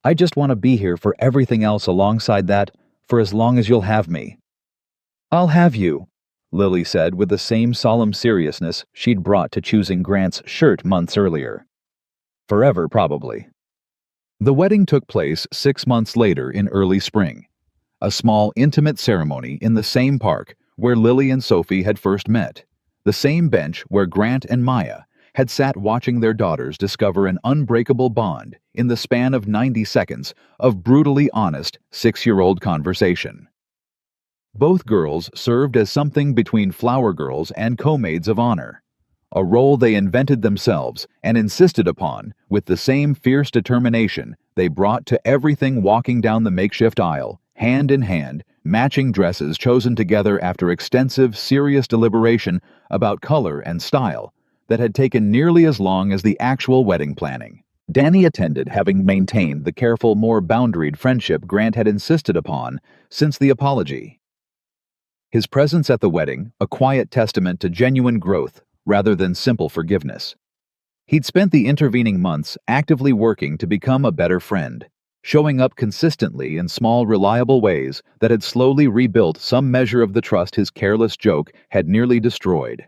A: I just want to be here for everything else alongside that, for as long as you'll have me. I'll have you, Lily said with the same solemn seriousness she'd brought to choosing Grant's shirt months earlier. Forever, probably. The wedding took place 6 months later in early spring. A small, intimate ceremony in the same park where Lily and Sophie had first met, the same bench where Grant and Maya had sat watching their daughters discover an unbreakable bond in the span of 90 seconds of brutally honest 6-year-old conversation. Both girls served as something between flower girls and co-maids of honor, a role they invented themselves and insisted upon with the same fierce determination they brought to everything, walking down the makeshift aisle, hand in hand, matching dresses chosen together after extensive, serious deliberation about color and style that had taken nearly as long as the actual wedding planning. Danny attended, having maintained the careful, more boundaried friendship Grant had insisted upon since the apology. His presence at the wedding, a quiet testament to genuine growth rather than simple forgiveness. He'd spent the intervening months actively working to become a better friend, showing up consistently in small, reliable ways that had slowly rebuilt some measure of the trust his careless joke had nearly destroyed.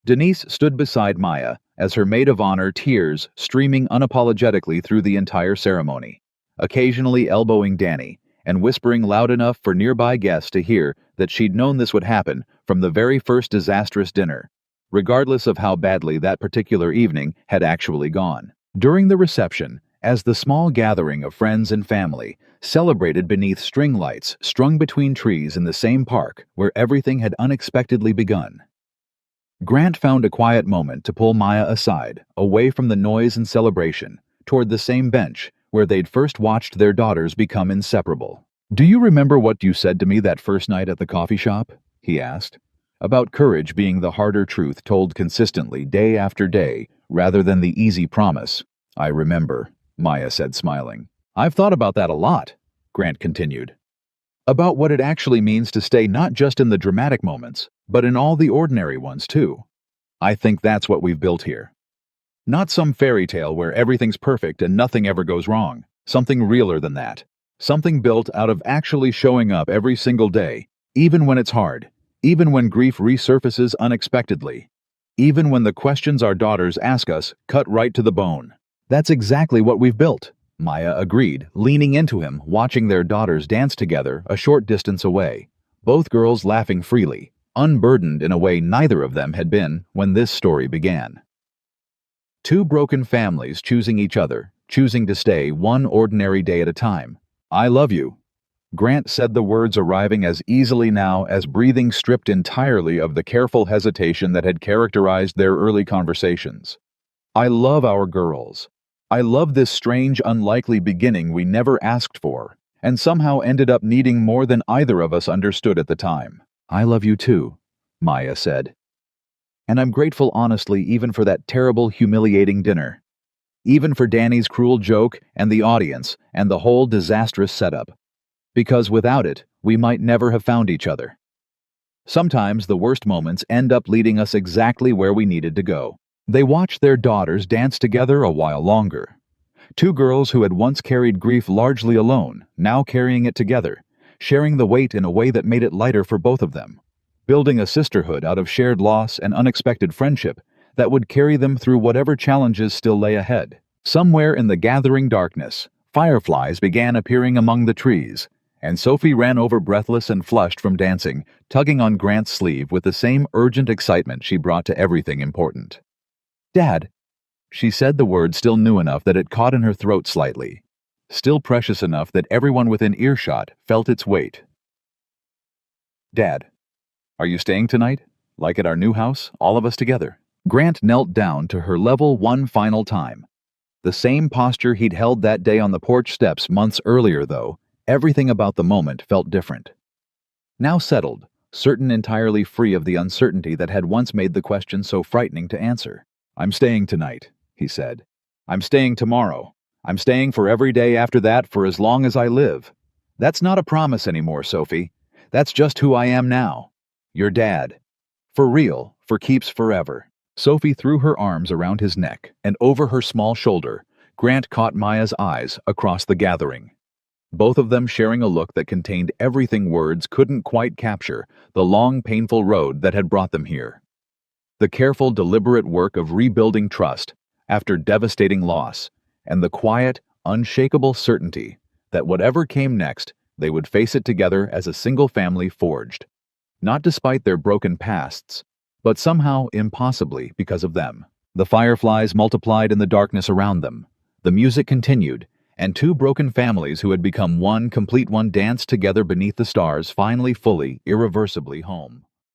A: Denise stood beside Maya as her maid of honor, tears streaming unapologetically through the entire ceremony, occasionally elbowing Danny and whispering loud enough for nearby guests to hear that she'd known this would happen from the very first disastrous dinner, regardless of how badly that particular evening had actually gone. During the reception, as the small gathering of friends and family celebrated beneath string lights strung between trees in the same park where everything had unexpectedly begun, Grant found a quiet moment to pull Maya aside, away from the noise and celebration, toward the same bench where they'd first watched their daughters become inseparable. Do you remember what you said to me that first night at the coffee shop? He asked. About courage being the harder truth told consistently day after day, rather than the easy promise. I remember, Maya said, smiling. I've thought about that a lot, Grant continued. About what it actually means to stay not just in the dramatic moments, but in all the ordinary ones too. I think that's what we've built here. Not some fairy tale where everything's perfect and nothing ever goes wrong. Something realer than that. Something built out of actually showing up every single day, even when it's hard, even when grief resurfaces unexpectedly, even when the questions our daughters ask us cut right to the bone. That's exactly what we've built, Maya agreed, leaning into him, watching their daughters dance together a short distance away, both girls laughing freely, unburdened in a way neither of them had been when this story began. Two broken families choosing each other, choosing to stay one ordinary day at a time. I love you. Grant said the words arriving as easily now as breathing, stripped entirely of the careful hesitation that had characterized their early conversations. I love our girls. I love this strange, unlikely beginning we never asked for, and somehow ended up needing more than either of us understood at the time. I love you too, Maya said. And I'm grateful honestly even for that terrible, humiliating dinner. Even for Danny's cruel joke and the audience and the whole disastrous setup. Because without it, we might never have found each other. Sometimes the worst moments end up leading us exactly where we needed to go. They watched their daughters dance together a while longer. Two girls who had once carried grief largely alone, now carrying it together, sharing the weight in a way that made it lighter for both of them, building a sisterhood out of shared loss and unexpected friendship that would carry them through whatever challenges still lay ahead. Somewhere in the gathering darkness, fireflies began appearing among the trees, and Sophie ran over breathless and flushed from dancing, tugging on Grant's sleeve with the same urgent excitement she brought to everything important. Dad, she said the word still new enough that it caught in her throat slightly. still precious enough that everyone within earshot felt its weight. "Dad, are you staying tonight? Like at our new house, all of us together?" Grant knelt down to her level one final time. The same posture he'd held that day on the porch steps months earlier, though, everything about the moment felt different. Now settled, certain entirely free of the uncertainty that had once made the question so frightening to answer. "I'm staying tonight," he said. "I'm staying tomorrow. I'm staying for every day after that for as long as I live. That's not a promise anymore, Sophie. That's just who I am now. Your dad. For real, for keeps forever." Sophie threw her arms around his neck, and over her small shoulder, Grant caught Maya's eyes across the gathering. Both of them sharing a look that contained everything words couldn't quite capture, the long, painful road that had brought them here. The careful, deliberate work of rebuilding trust after devastating loss, and the quiet, unshakable certainty that whatever came next, they would face it together as a single family forged. Not despite their broken pasts, but somehow impossibly because of them. The fireflies multiplied in the darkness around them. The music continued, and two broken families who had become one complete one danced together beneath the stars, finally fully, irreversibly home.